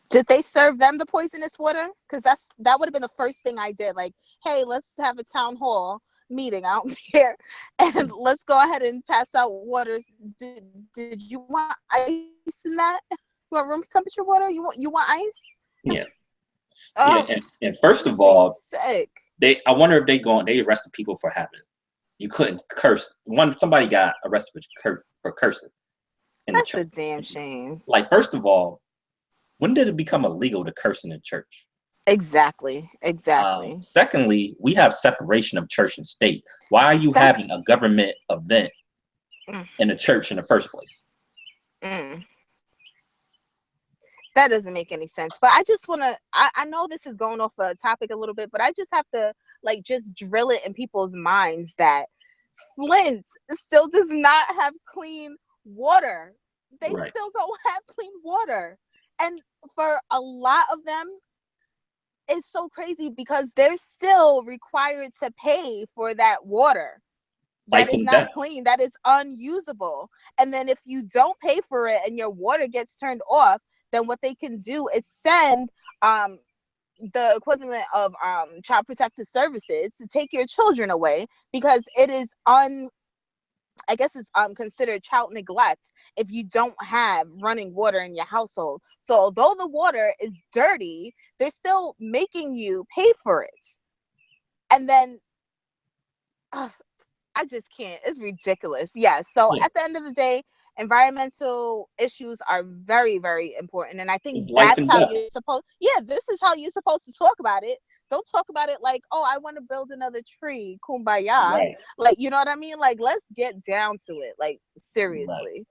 Did they serve them the poisonous water? Because that would have been the first thing I did. Like, hey, let's have a town hall meeting out here, and let's go ahead and pass out waters. Did you want ice in that? You want room temperature water? You want ice? Yeah. Oh, yeah. And first of all, sick. I wonder if they arrested people for having. You couldn't curse. Somebody got arrested for cursing. That's a damn shame. Like, first of all, when did it become illegal to curse in the church? Exactly. Secondly, we have separation of church and state. Why are you having a government event in a church in the first place? That doesn't make any sense. But I just want to, I know this is going off a topic a little bit, but I just have to like just drill it in people's minds that Flint still does not have clean water. They still don't have clean water. And for a lot of them, it's so crazy because they're still required to pay for that water. That is not clean. That is unusable. And then if you don't pay for it and your water gets turned off, then what they can do is send the equivalent of child protective services to take your children away because it is I guess it's considered child neglect if you don't have running water in your household. So although the water is dirty, they're still making you pay for it. And then I just can't. It's ridiculous. Yeah. So at the end of the day, environmental issues are very, very important. And I think that's how you're supposed. Yeah, this is how you're supposed to talk about it. Don't talk about it like, oh, I want to build another tree, kumbaya. Right. Like, you know what I mean? Like, let's get down to it. Like, seriously.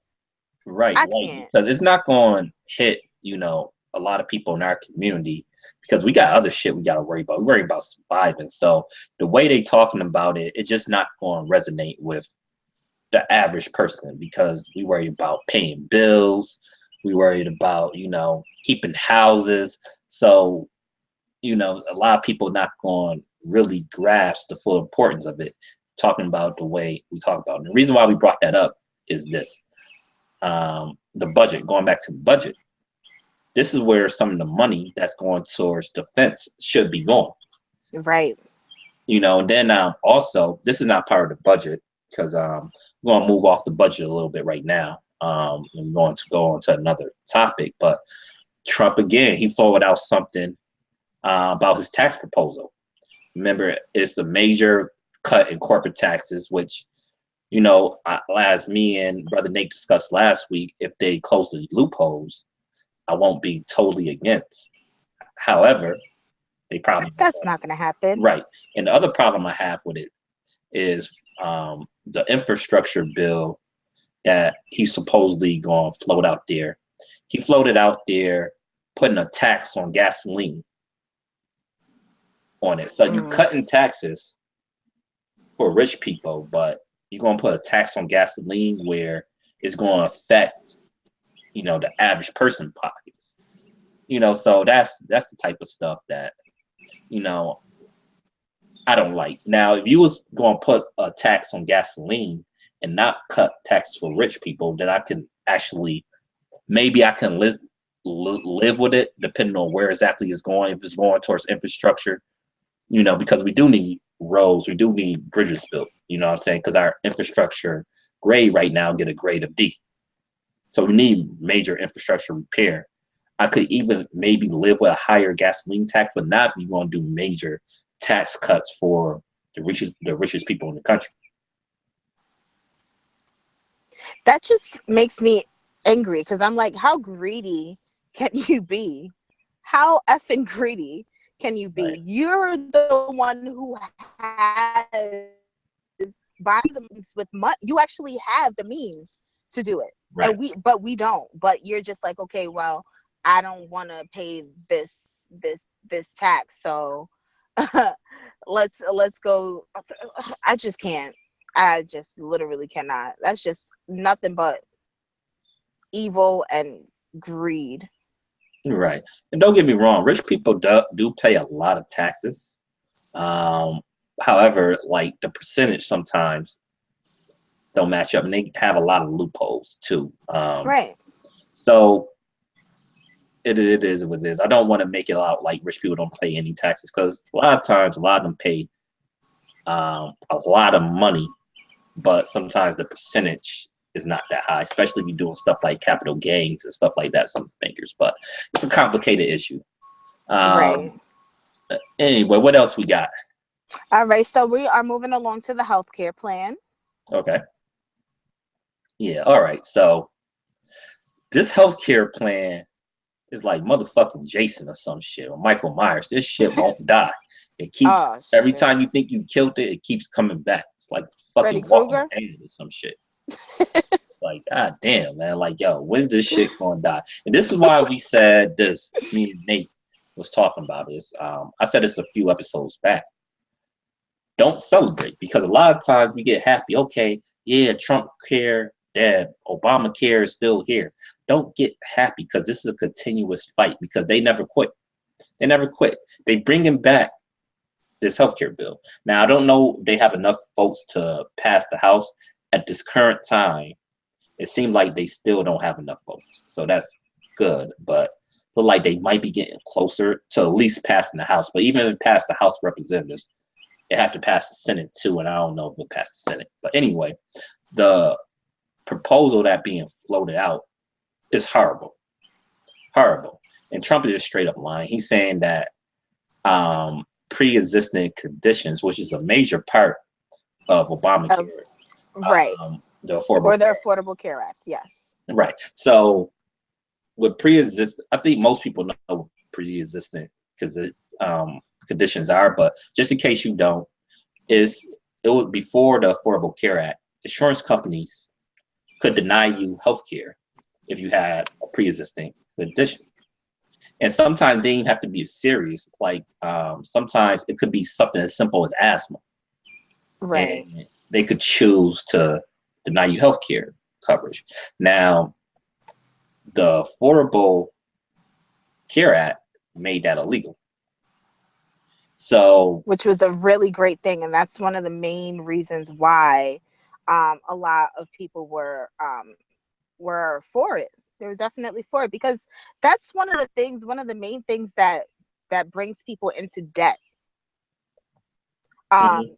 Right. I can't. Because it's not going to hit, you know, a lot of people in our community because we got other shit we got to worry about. We're worrying about surviving. So the way they talking about it, it's just not going to resonate with the average person because we worry about paying bills. We worried about, you know, keeping houses. So, you know, a lot of people not going to really grasp the full importance of it, talking about the way we talk about it. And the reason why we brought that up is this. The budget, going back to the budget. This is where some of the money that's going towards defense should be going. Right. You know, and then also, this is not part of the budget because we're going to move off the budget a little bit right now. I'm going to go on to another topic, but Trump, again, he forwarded out something about his tax proposal. Remember, it's the major cut in corporate taxes, which, you know, as me and Brother Nate discussed last week, if they close the loopholes, I won't be totally against. However, they probably that's not going to happen. Right. And the other problem I have with it is the infrastructure bill that he's supposedly going to float out there. He floated out there putting a tax on gasoline on it. So you're cutting taxes for rich people, but you're going to put a tax on gasoline where it's going to affect, you know, the average person pockets. You know, so that's the type of stuff that, you know, I don't like. Now, if you was going to put a tax on gasoline and not cut taxes for rich people, then I can actually, maybe I can live with it, depending on where exactly it's going. If it's going towards infrastructure, you know, because we do need roads, we do need bridges built, you know what I'm saying? Because our infrastructure grade right now get a grade of D. So we need major infrastructure repair. I could even maybe live with a higher gasoline tax, but not be going to do major tax cuts for the richest people in the country. That just makes me angry because I'm like, how greedy can you be? How effing greedy can you be? Right. You're the one who has buys the means with money. You actually have the means to do it, Right. but we don't. But you're just like, okay, well, I don't want to pay this tax, so let's go. I just can't. I just literally cannot. That's just nothing but evil and greed. Right. And don't get me wrong, rich people do pay a lot of taxes. However, like the percentage sometimes don't match up, and they have a lot of loopholes too. Right. So it is what it is. I don't want to make it out like rich people don't pay any taxes, because a lot of times a lot of them pay a lot of money, but sometimes the percentage is not that high, especially if you're doing stuff like capital gains and stuff like that, some bankers. But it's a complicated issue. Right. Anyway, what else we got? All right. So we are moving along to the healthcare plan. Okay. Yeah, all right. So this healthcare plan is like motherfucking Jason or some shit, or Michael Myers. This shit won't die. It keeps, Oh every shit. time you think you killed it, it keeps coming back. It's like Freddy fucking Walking Krueger. Dead or some shit. Like, god damn, man. Like, yo, when's this shit gonna die? And this is why we said this. Me and Nate was talking about this. I said this a few episodes back. Don't celebrate, because a lot of times we get happy. Okay, yeah, Trump care dead, Obamacare is still here. Don't get happy, because this is a continuous fight, because they never quit. They never quit. They bringing back this healthcare bill. Now, I don't know if they have enough votes to pass the House at this current time. It seems like they still don't have enough votes, so that's good. But look like they might be getting closer to at least passing the House. But even if it passed the House of Representatives, it have to pass the Senate too, and I don't know if it'll pass the Senate. But anyway, the proposal that being floated out is horrible, horrible. And Trump is just straight up lying. He's saying that pre-existing conditions, which is a major part of Obamacare, Right. the Affordable Or the Care Affordable Care Act. Yes. Right. So with pre-existing, I think most people know what pre-existing conditions are, but just in case you don't, it was before the Affordable Care Act. Insurance companies could deny you health care if you had a pre-existing condition. And sometimes they didn't have to be serious. Like sometimes it could be something as simple as asthma. Right. And they could choose to deny you health care coverage. Now, the Affordable Care Act made that illegal. So, which was a really great thing, and that's one of the main reasons why a lot of people were for it. They were definitely for it, because that's one of the main things that brings people into debt. mhm,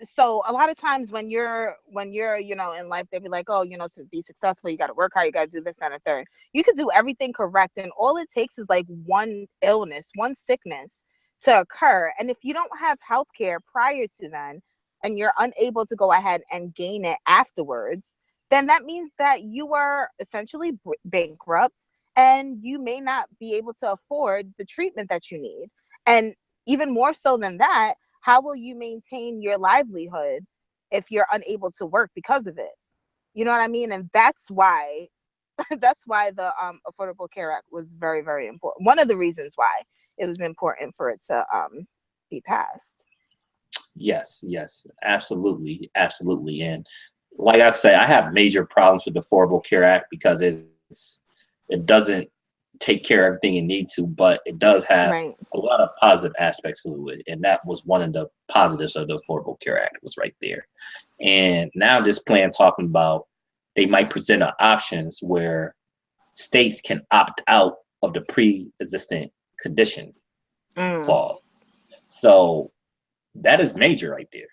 So a lot of times when you're in life, they'll be like, oh, to be successful, you got to work hard, you got to do this and a third. You could do everything correct, and all it takes is like one illness, one sickness to occur. And if you don't have health care prior to then, and you're unable to go ahead and gain it afterwards, then that means that you are essentially bankrupt, and you may not be able to afford the treatment that you need. And even more so than that, how will you maintain your livelihood if you're unable to work because of it? You know what I mean? And that's why the Affordable Care Act was very, very important. One of the reasons why it was important for it to be passed. yes, absolutely, absolutely. And like I say, I have major problems with the Affordable Care Act because it doesn't take care of everything it needs to, but it does have Right. a lot of positive aspects to it. And that was one of the positives of the Affordable Care Act, was right there. And now this plan talking about they might present options where states can opt out of the pre-existing condition clause. So that is major right there.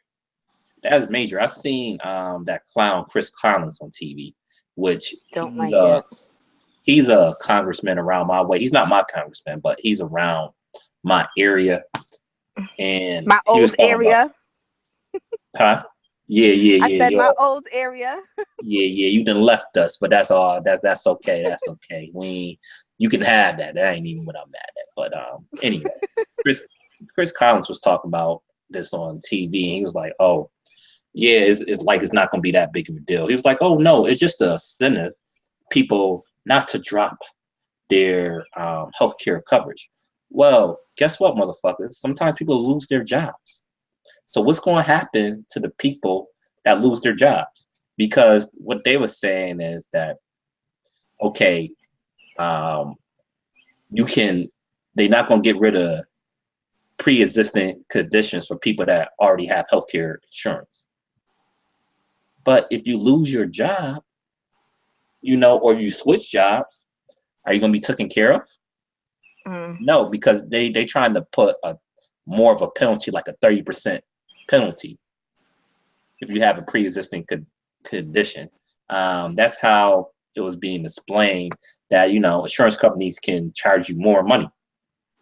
That's major. I've seen that clown Chris Collins on TV, which Don't like it. he's a congressman around my way. He's not my congressman, but he's around my area. And My he was old talking about, area. huh? Yeah, I said yeah. my old area. Yeah. You done left us, but that's all. That's okay. That's okay. You can have that. That ain't even what I'm mad at. But anyway, Chris Collins was talking about this on TV, and he was like, "Oh, yeah, it's like it's not gonna be that big of a deal." He was like, "Oh no, it's just a incentive people not to drop their healthcare coverage." Well, guess what, motherfuckers? Sometimes people lose their jobs. So what's going to happen to the people that lose their jobs? Because what they were saying is that, okay, they're not going to get rid of pre-existing conditions for people that already have healthcare insurance. But if you lose your job, or you switch jobs, are you going to be taken care of? No, because they trying to put more of a penalty, like a 30% penalty, if you have a pre-existing condition. That's how it was being explained, that insurance companies can charge you more money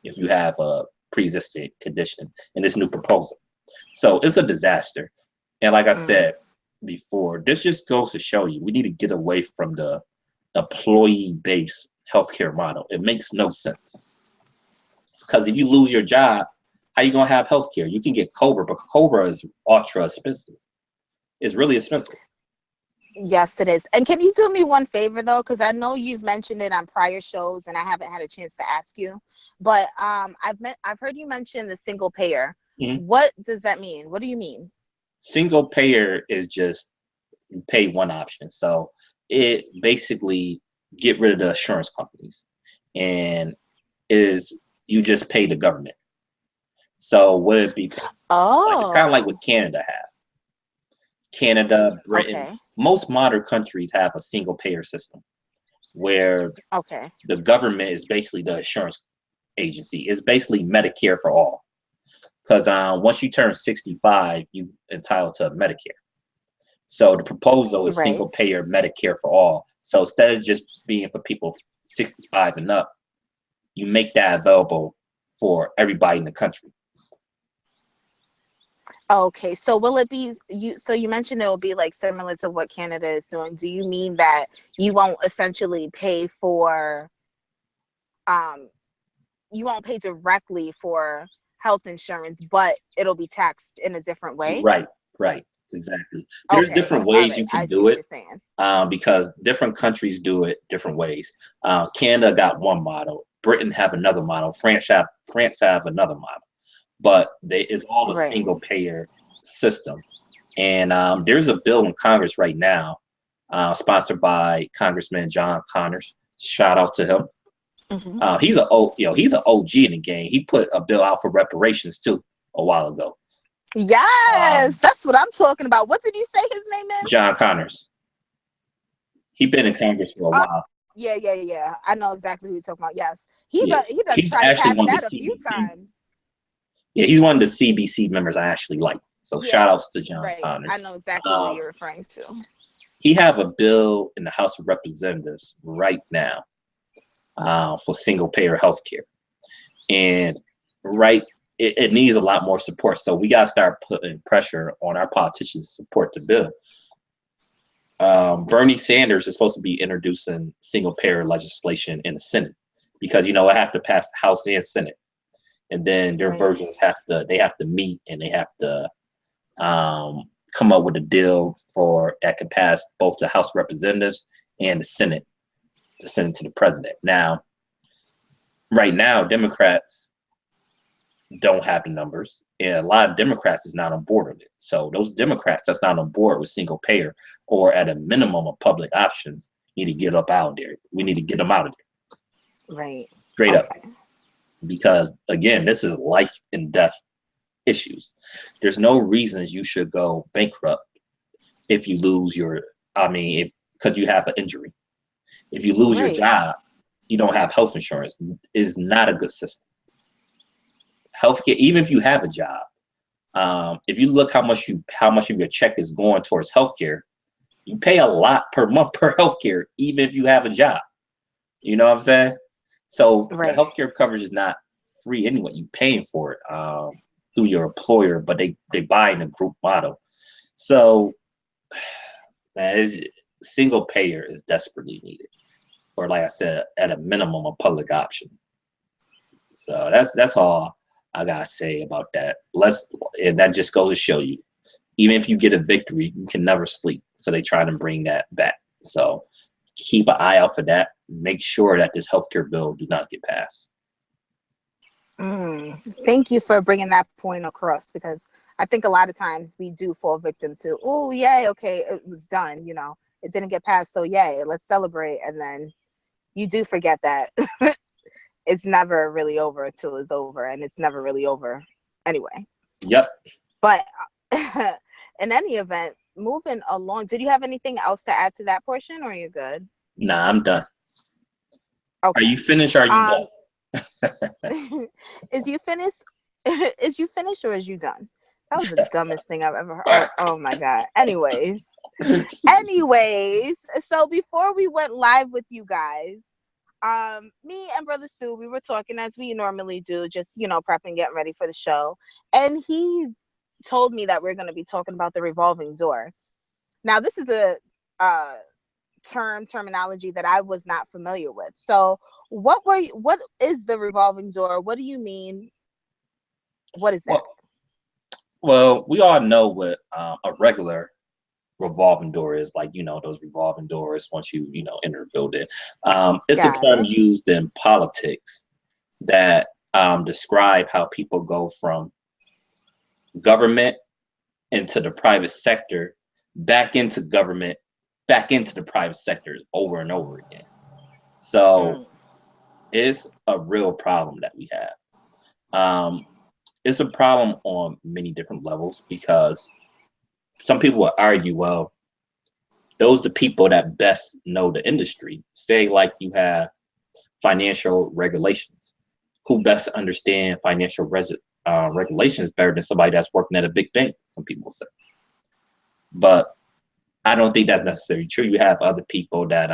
if you have a pre-existing condition in this new proposal. So it's a disaster. And like I said before, this just goes to show you we need to get away from the employee-based healthcare model. It makes no sense. Because if you lose your job, how you gonna have healthcare? You can get Cobra, but Cobra is ultra expensive. It's really expensive. Yes, it is. And can you do me one favor though? Because I know you've mentioned it on prior shows, and I haven't had a chance to ask you. But I've heard you mention the single payer. Mm-hmm. What does that mean? What do you mean? Single payer is just you pay one option. So it basically get rid of the insurance companies, and you just pay the government. So would it be? Oh, it's kind of like what Canada have. Canada, Britain, most modern countries have a single payer system where the government is basically the insurance agency. It's basically Medicare for all. Because once you turn 65, you entitled to Medicare. So the proposal is single payer Medicare for all. So instead of just being for people 65 and up, you make that available for everybody in the country. Okay, so will it be so you mentioned it will be like similar to what Canada is doing. Do you mean that you won't essentially pay for you won't pay directly for health insurance, but it'll be taxed in a different way? Right, exactly. There's different ways you can do it, because different countries do it different ways. Canada got one model, Britain have another model, France have another model. But it's all a single payer system. And there's a bill in Congress right now, sponsored by Congressman John Connors. Shout out to him. Mm-hmm. He's an OG in the game. He put a bill out for reparations too a while ago. Yes, that's what I'm talking about. What did you say his name is? John Connors. He's been in Congress for a while. Yeah. I know exactly who you're talking about. Yes, he done tried to pass that a few times. Yeah, he's one of the CBC members I actually like. So shout outs to John Connors. I know exactly what you're referring to. He have a bill in the House of Representatives right now for single payer healthcare. And it needs a lot more support. So we got to start putting pressure on our politicians to support the bill. Bernie Sanders is supposed to be introducing single payer legislation in the Senate because, it have to pass the House and Senate. And then their versions have to meet, and they have to come up with a deal that can pass both the House of Representatives and the Senate to send it to the president. Now, right now, Democrats don't have the numbers, and a lot of Democrats is not on board with it. So those Democrats that's not on board with single payer, or at a minimum of public options, need to get up out there. We need to get them out of there. Right. Straight up. Because again, this is life and death issues. There's no reasons you should go bankrupt if you lose because you have an injury. If you lose your job, you don't have health insurance. It is not a good system. Healthcare, even if you have a job, If you look how much of your check is going towards healthcare, you pay a lot per month per healthcare, even if you have a job. You know what I'm saying? So the Right. healthcare coverage is not free anyway. You're paying for it through your employer, but they buy in a group model. So, man, single payer is desperately needed, or like I said, at a minimum, a public option. So that's all I gotta say about that. And that just goes to show you, even if you get a victory, you can never sleep because they try to bring that back. So keep an eye out for that. Make sure that this healthcare bill do not get passed. Thank you for bringing that point across, because I think a lot of times we do fall victim to, oh, yay, okay, it was done, it didn't get passed, so yay, let's celebrate. And then you do forget that it's never really over until it's over, and it's never really over anyway. Yep. But in any event, moving along, did you have anything else to add to that portion, or are you good? Nah, I'm done. Okay. Are you finished? Or are you done? Is you finished? Is you finished or is you done? That was the dumbest thing I've ever heard. Oh my god. Anyways, so before we went live with you guys, me and Brother Stu, we were talking as we normally do, just prepping, getting ready for the show, and he told me that we're going to be talking about the revolving door. Now, this is a terminology that I was not familiar with. So, what is the revolving door? What do you mean? What is that? Well, we all know what a regular revolving door is, like, those revolving doors once you enter a building. It's a term used in politics that describe how people go from government into the private sector, back into government, back into the private sectors over and over again. So it's a real problem that we have. It's a problem on many different levels, because some people will argue, well, those are the people that best know the industry. Say, like, you have financial regulations. Who best understand financial regulations better than somebody that's working at a big bank? Some people say. But I don't think that's necessarily true. You have other people that,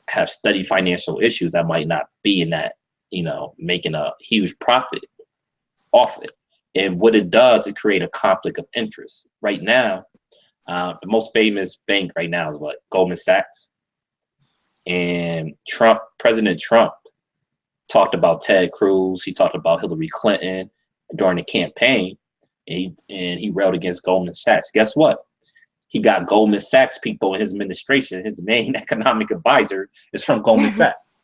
have studied financial issues that might not be in that, making a huge profit off it. And what it does, it create a conflict of interest. Right now, the most famous bank right now is what? Goldman Sachs. And President Trump talked about Ted Cruz. He talked about Hillary Clinton during the campaign, and he railed against Goldman Sachs. Guess what? He got Goldman Sachs people in his administration. His main economic advisor is from Goldman Sachs.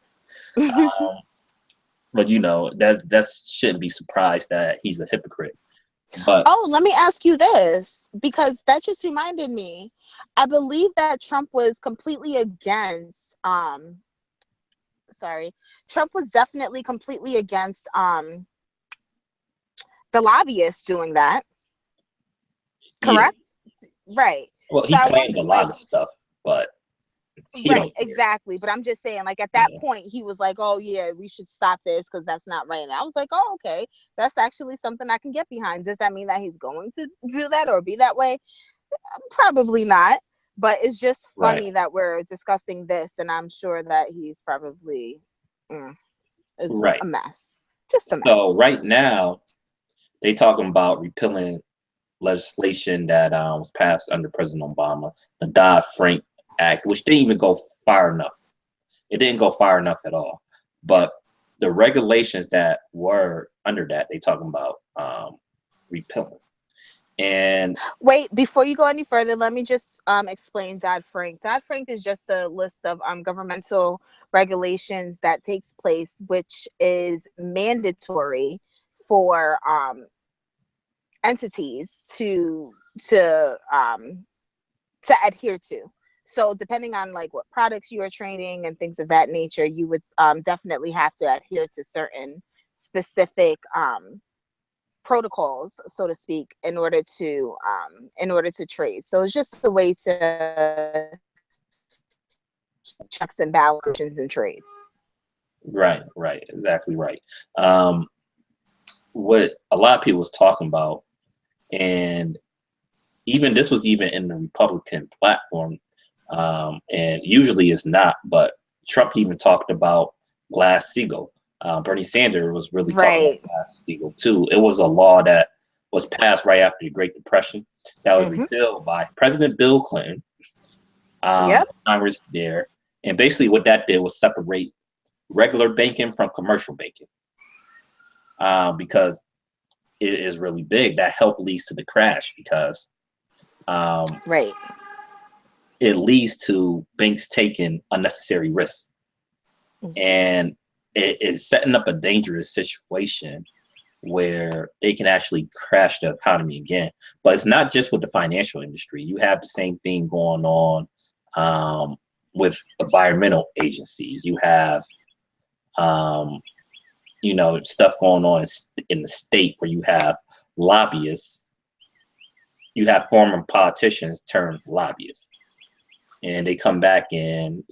But that shouldn't be surprised that he's a hypocrite. But let me ask you this, because that just reminded me. I believe that Trump was completely against. Trump was definitely completely against the lobbyists doing that. Correct? Yeah. Right. Well, he claimed a lot of stuff, but right, exactly. But I'm just saying, like, at that point, he was like, oh, yeah, we should stop this because that's not right. And I was like, oh, okay, that's actually something I can get behind. Does that mean that he's going to do that or be that way? Probably not. But it's just funny that we're discussing this, and I'm sure that he's probably a mess. Just a mess. So right now, they talking about repealing legislation that was passed under President Obama, the Dodd-Frank Act, which didn't even go far enough. It didn't go far enough at all. But the regulations that were under that, they talking about repealing. And wait, before you go any further, let me just explain Dodd-Frank. Dodd-Frank is just a list of governmental regulations that takes place, which is mandatory for entities to adhere to. So depending on like what products you are trading and things of that nature, you would definitely have to adhere to certain specific protocols, so to speak, in order to trade. So it's just a way to checks and balances and trades. Right, exactly right. what a lot of people was talking about, and even this was even in the Republican platform, and usually it's not, but Trump even talked about Glass-Steagall. Bernie Sanders was really talking about Right. Glass-Steagall too. It was a law that was passed right after the Great Depression that was Mm-hmm. repealed by President Bill Clinton, Yep. Congress there. And basically what that did was separate regular banking from commercial banking, because it is really big. That helped leads to the crash because Right. it leads to banks taking unnecessary risks. And it is setting up a dangerous situation where they can actually crash the economy again. But it's not just with the financial industry. You have the same thing going on with environmental agencies. You have, stuff going on in the state where you have lobbyists. You have former politicians turned lobbyists, and they come back and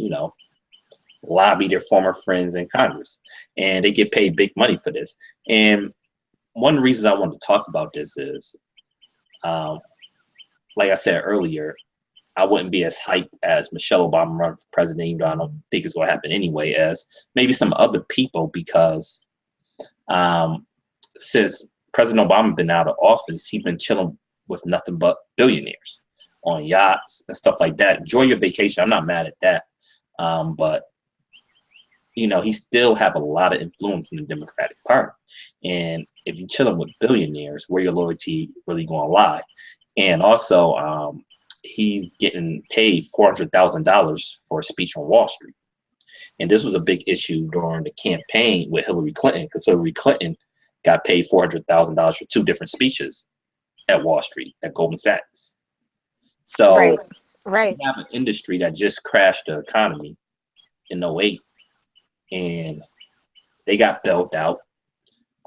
lobby their former friends in Congress, and they get paid big money for this. And one of the reasons I wanted to talk about this is, like I said earlier, I wouldn't be as hyped as Michelle Obama running for president, even though I don't think it's going to happen anyway, as maybe some other people, because since President Obama been out of office, he's been chilling with nothing but billionaires on yachts and stuff like that. Enjoy your vacation. I'm not mad at that. But he still have a lot of influence in the Democratic Party. And if you're chilling with billionaires, where your loyalty really going to lie? And also, he's getting paid $400,000 for a speech on Wall Street. And this was a big issue during the campaign with Hillary Clinton, because Hillary Clinton got paid $400,000 for 2 different speeches at Wall Street, at Goldman Sachs. So Right. you have an industry that just crashed the economy in '08, and they got bailed out.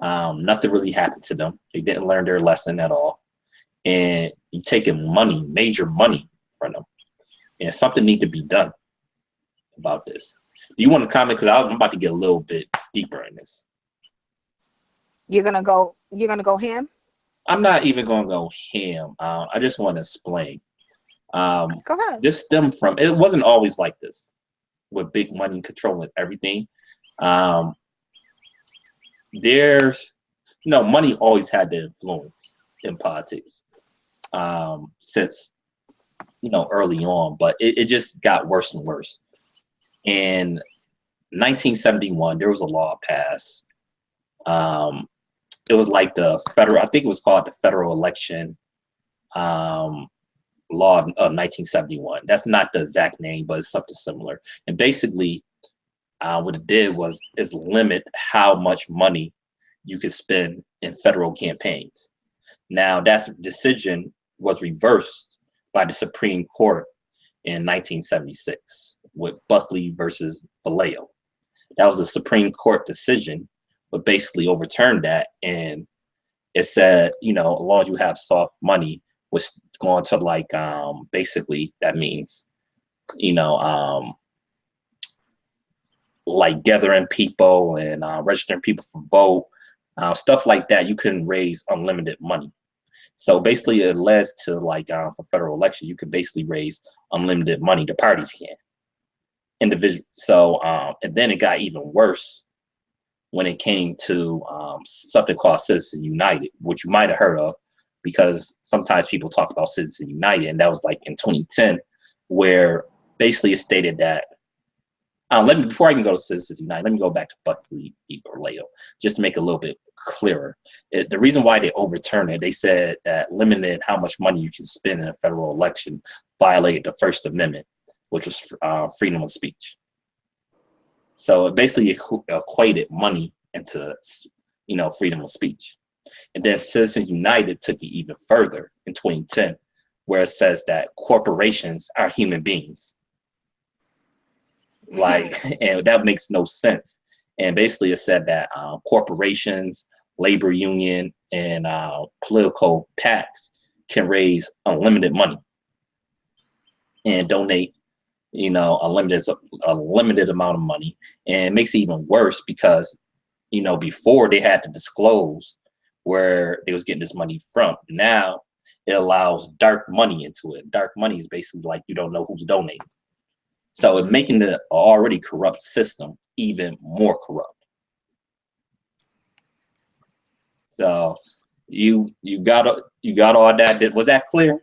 Nothing really happened to them. They didn't learn their lesson at all. And you're taking money, major money from them. And something needs to be done about this. Do you want to comment? Because I'm about to get a little bit deeper in this. You're gonna go ham? I'm not even going to go ham. I just want to explain. Go ahead. This stemmed from, it wasn't always like this, with big money controlling everything. There's, money always had the influence in politics since, early on, but it just got worse and worse. In 1971, there was a law passed. It was like the federal, I think it was called the Federal Election Law of 1971. That's not the exact name, but it's something similar. And basically, what it did was limit how much money you could spend in federal campaigns. Now, that decision was reversed by the Supreme Court in 1976 with Buckley versus Vallejo. That was a Supreme Court decision, but basically overturned that, and it said, as long as you have soft money, was going to like basically that means, like gathering people and registering people for vote, stuff like that. You couldn't raise unlimited money. So basically, it led to like for federal elections, you could basically raise unlimited money. The parties can individual. So and then it got even worse when it came to something called Citizens United, which you might have heard of, because sometimes people talk about Citizens United, and that was like in 2010, where basically it stated that. Before I can go to Citizens United, let me go back to Buckley or Vallejo, just to make it a little bit clearer. The reason why they overturned it, they said that limited how much money you can spend in a federal election violated the First Amendment, which was freedom of speech. So it basically equated money into, freedom of speech. And then Citizens United took it even further in 2010, where it says that corporations are human beings. And that makes no sense. And basically it said that corporations, labor union, and political PACs can raise unlimited money and donate, a limited amount of money. And it makes it even worse because, before they had to disclose where they was getting this money from. Now it allows dark money into it. Dark money is basically like you don't know who's donating. So it making the already corrupt system even more corrupt. So you got all that. Was that clear?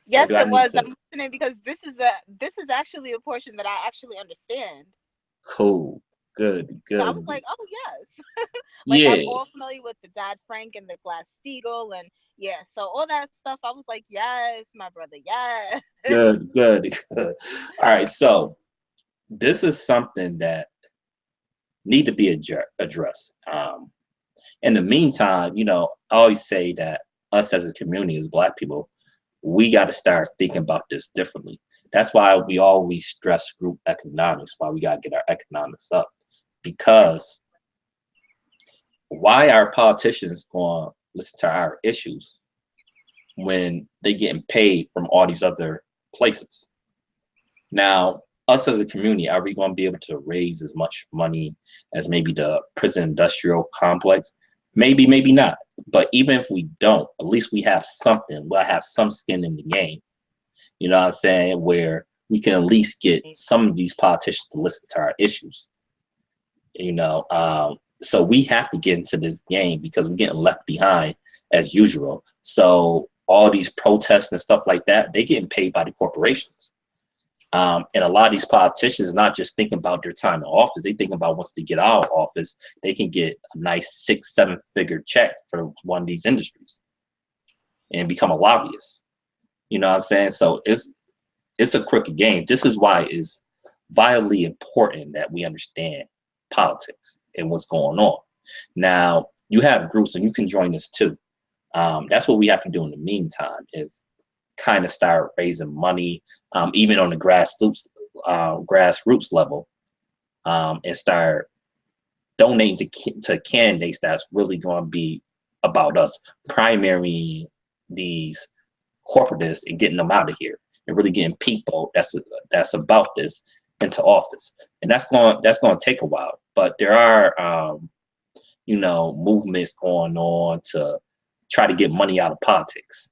Yes, it was. I'm listening because this is actually a portion that I actually understand. Cool. Good. So I was like, oh yes. Like yeah. I'm all familiar with the Dodd-Frank and the Glass-Steagall, and yeah, so all that stuff. I was like, yes, my brother, yes. Good. All right, so this is something that need to be addressed. In the meantime, you know, I always say that us as a community, as Black people, we got to start thinking about this differently. That's why we always stress group economics, why we got to get our economics up. Because why are politicians going to listen to our issues when they getting paid from all these other places? Now, us as a community, are we going to be able to raise as much money as maybe the prison industrial complex? Maybe, maybe not. But even if we don't, at least we have something. We'll have some skin in the game. You know what I'm saying? Where we can at least get some of these politicians to listen to our issues. You know, so we have to get into this game because we're getting left behind as usual. So all these protests and stuff like that, they're getting paid by the corporations. And a lot of these politicians are not just thinking about their time in office. They think about once they get out of office, they can get a nice 6-7 figure check for one of these industries and become a lobbyist. You know what I'm saying? So it's a crooked game. This is why it's vitally important that we understand politics and what's going on. Now, you have groups, and you can join us too. That's what we have to do in the meantime, is kind of start raising money, even on the grassroots level, and start donating to candidates that's really going to be about us, primarying these corporatists and getting them out of here, and really getting people that's about this into office. And that's going to take a while, but there are you know, movements going on to try to get money out of politics.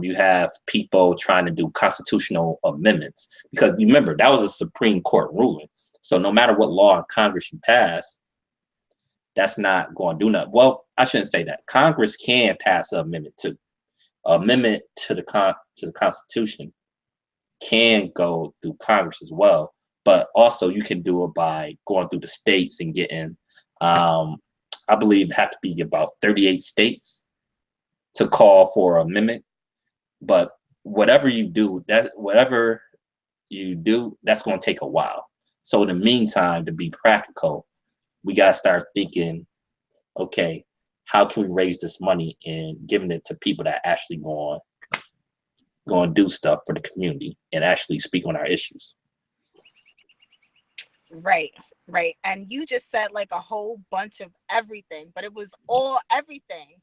You have people trying to do constitutional amendments, because you remember that was a Supreme Court ruling. So no matter what law in Congress you pass, that's not going to do nothing. Well, I shouldn't say that. Congress can pass an amendment too. Amendment to the Constitution can go through Congress as well, but also you can do it by going through the states and getting, I believe, it have to be about 38 states to call for an amendment. But whatever you do, that's going to take a while. So in the meantime, to be practical, we got to start thinking, okay, how can we raise this money and giving it to people that actually going to do stuff for the community and actually speak on our issues? Right. And you just said like a whole bunch of everything, but it was all everything.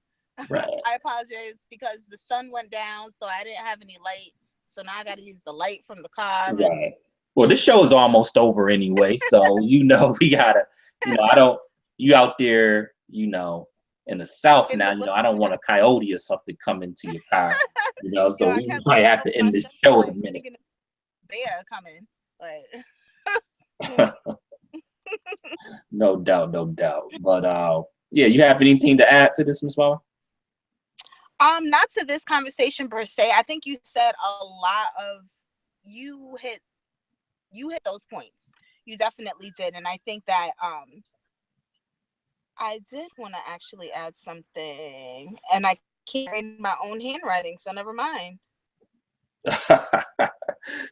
Right. I apologize because the sun went down, so I didn't have any light. So now I got to use the light from the car. Right. Well, this show is almost over anyway, so you know we gotta, you know, you out there, you know, in the South now, you know, I don't want a coyote or something come into your car, you know, so we might have to end this show in a minute. Bear coming, but no doubt. But yeah, you have anything to add to this, Ms. Bauer? Not to this conversation per se. I think you said a lot of, you hit those points. You definitely did. And I think that I did want to actually add something, and I can't read my own handwriting, so never mind.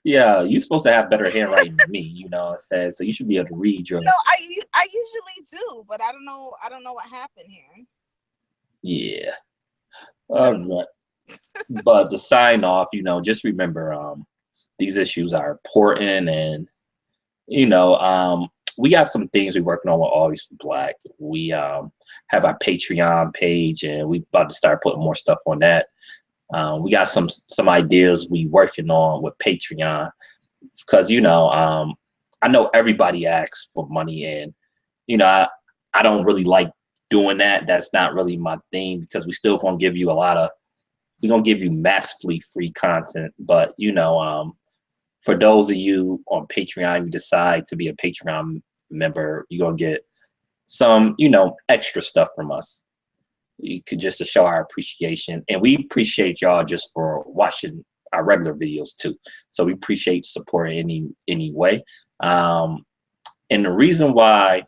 Yeah, you're supposed to have better handwriting than me, you know what I'm saying? So you should be able to read your. No, I usually do, but I don't know what happened here. Yeah. All right. But to sign off, you know, just remember, these issues are important, and you know, we got some things we're working on with Always Black. We have our Patreon page, and we about to start putting more stuff on that. We got some ideas we working on with Patreon, because you know, I know everybody asks for money, and you know, I don't really like doing that. That's not really my thing, because we still gonna give you we're gonna give you massively free content. But for those of you on Patreon, you decide to be a Patreon member, you're gonna get some, extra stuff from us. You could just to show our appreciation, and we appreciate y'all just for watching our regular videos too. So we appreciate support any way. And the reason why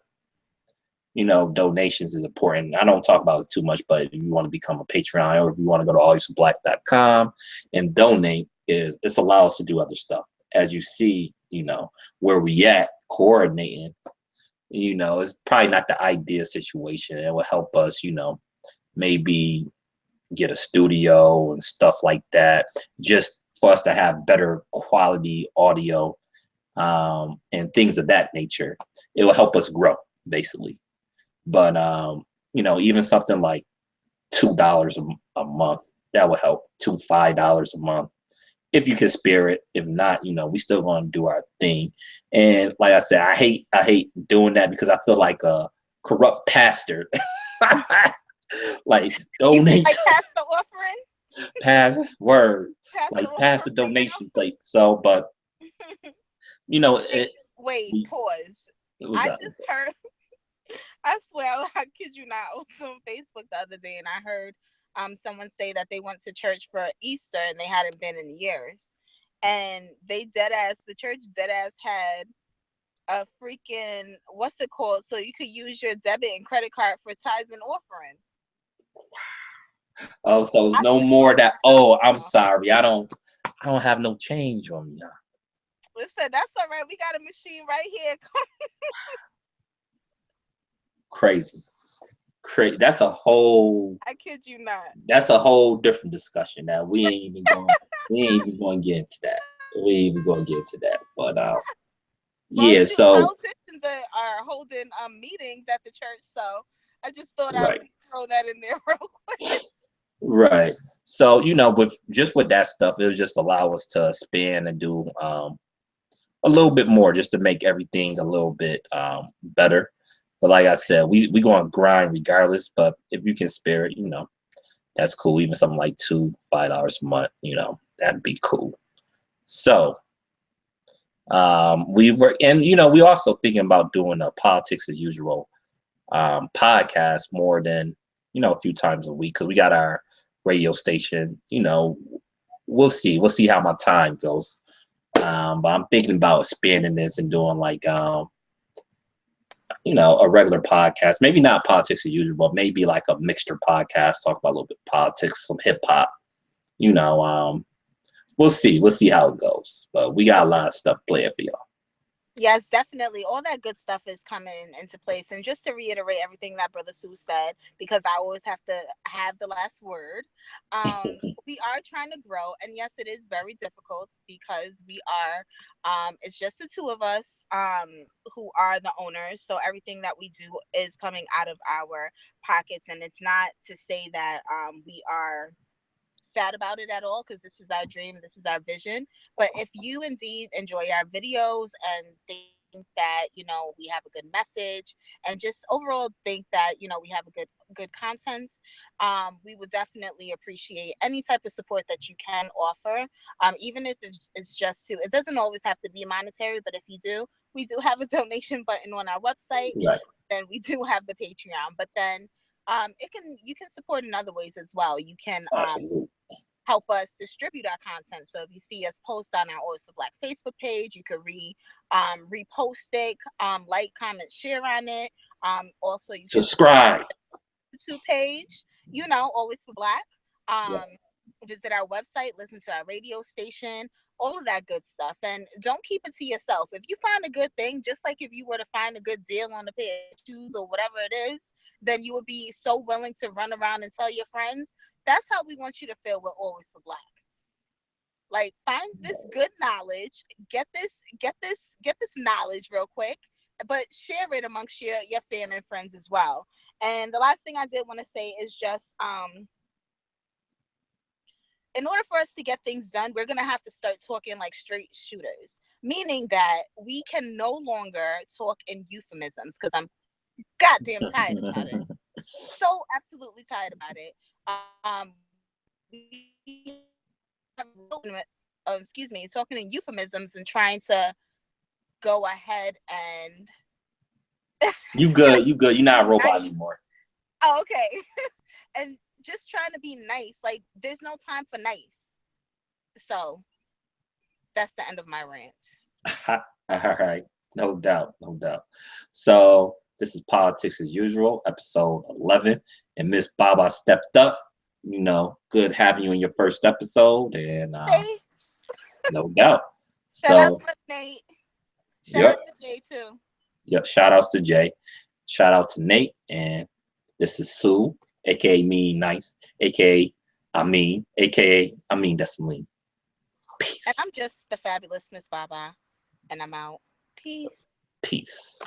donations is important, I don't talk about it too much, but if you want to become a Patreon, or if you want to go to alwaysblack.com and donate, it's allow us to do other stuff. As you see, where we at coordinating, it's probably not the ideal situation. It will help us, maybe get a studio and stuff like that, just for us to have better quality audio, and things of that nature. It will help us grow, basically. But even something like $2 a month, that will help. $5 a month, if you can spare it. If not, we still gonna do our thing. And like I said, I hate doing that, because I feel like a corrupt pastor. Like, donate, like pass the offering, pass word, pass like the pass the offering, donation plate. So, but wait, pause. was I up. just heard. I swear, I kid you not. I was on Facebook the other day, and I heard someone say that they went to church for Easter and they hadn't been in years, and the church dead ass had a freaking, what's it called, so you could use your debit and credit card for tithes and offering. Oh, so it's no more that. Oh, I'm sorry, I don't have no change on me now. Listen, that's all right. We got a machine right here. Crazy. That's a whole. I kid you not. That's a whole different discussion. Now we ain't even going to get into that. We ain't even going to get into that. But yeah. Shoot, So politicians are holding meetings at the church, so I just thought I'd throw that in there real quick. Right. So with that stuff, it would just allow us to expand and do a little bit more, just to make everything a little bit better. But like I said, we going to grind regardless. But if you can spare it, that's cool. Even something like $5 a month, that'd be cool. So we also thinking about doing a politics as usual podcast more than a few times a week, because we got our radio station. We'll see how my time goes. But I'm thinking about expanding this and doing like a regular podcast, maybe not politics as usual, but maybe like a mixture podcast, talk about a little bit of politics, some hip hop. We'll see how it goes. But we got a lot of stuff planned for y'all. Yes, definitely. All that good stuff is coming into place. And just to reiterate everything that Brother Sue said, because I always have to have the last word, we are trying to grow. And yes, it is very difficult, because we are, it's just the two of us who are the owners. So everything that we do is coming out of our pockets. And it's not to say that we are sad about it at all, because this is our dream, this is our vision. But if you indeed enjoy our videos and think that we have a good message, and just overall think that we have a good content, we would definitely appreciate any type of support that you can offer, even if it's just it doesn't always have to be monetary, but if you do, we do have a donation button on our website. Right. Then we do have the Patreon, but then you can support in other ways as well. You can help us distribute our content. So if you see us post on our Always for Black Facebook page, you could repost it, like, comment, share on it. Also, you subscribe to the YouTube page, Always for Black. Visit our website, listen to our radio station, all of that good stuff. And don't keep it to yourself. If you find a good thing, just like if you were to find a good deal on a pair of shoes or whatever it is, then you would be so willing to run around and tell your friends. That's how we want you to feel with Always for Black. Like, find this good knowledge, get this knowledge real quick, but share it amongst your family and friends as well. And the last thing I did want to say is just in order for us to get things done, we're gonna have to start talking like straight shooters, meaning that we can no longer talk in euphemisms, because I'm goddamn tired about it. So absolutely tired about it. We talking in euphemisms and trying to go ahead and You good? You good? You're not a be robot nice. anymore. Oh, okay. And just trying to be nice. Like there's no time for nice. So that's the end of my rant. All right, no doubt, no doubt. So this is politics as usual, episode 11, and Miss Baba stepped up. You know, good having you in your first episode, and Thanks. no doubt. Shout out So, to Nate. Shout yep, out to Jay too. yep. Shout outs to Jay. Shout out to Nate, and this is Sue, aka Mean Nice, aka Amin, aka Amin Desalean. And Peace. I'm just the fabulous Miss Baba. And I'm out. Peace. Peace.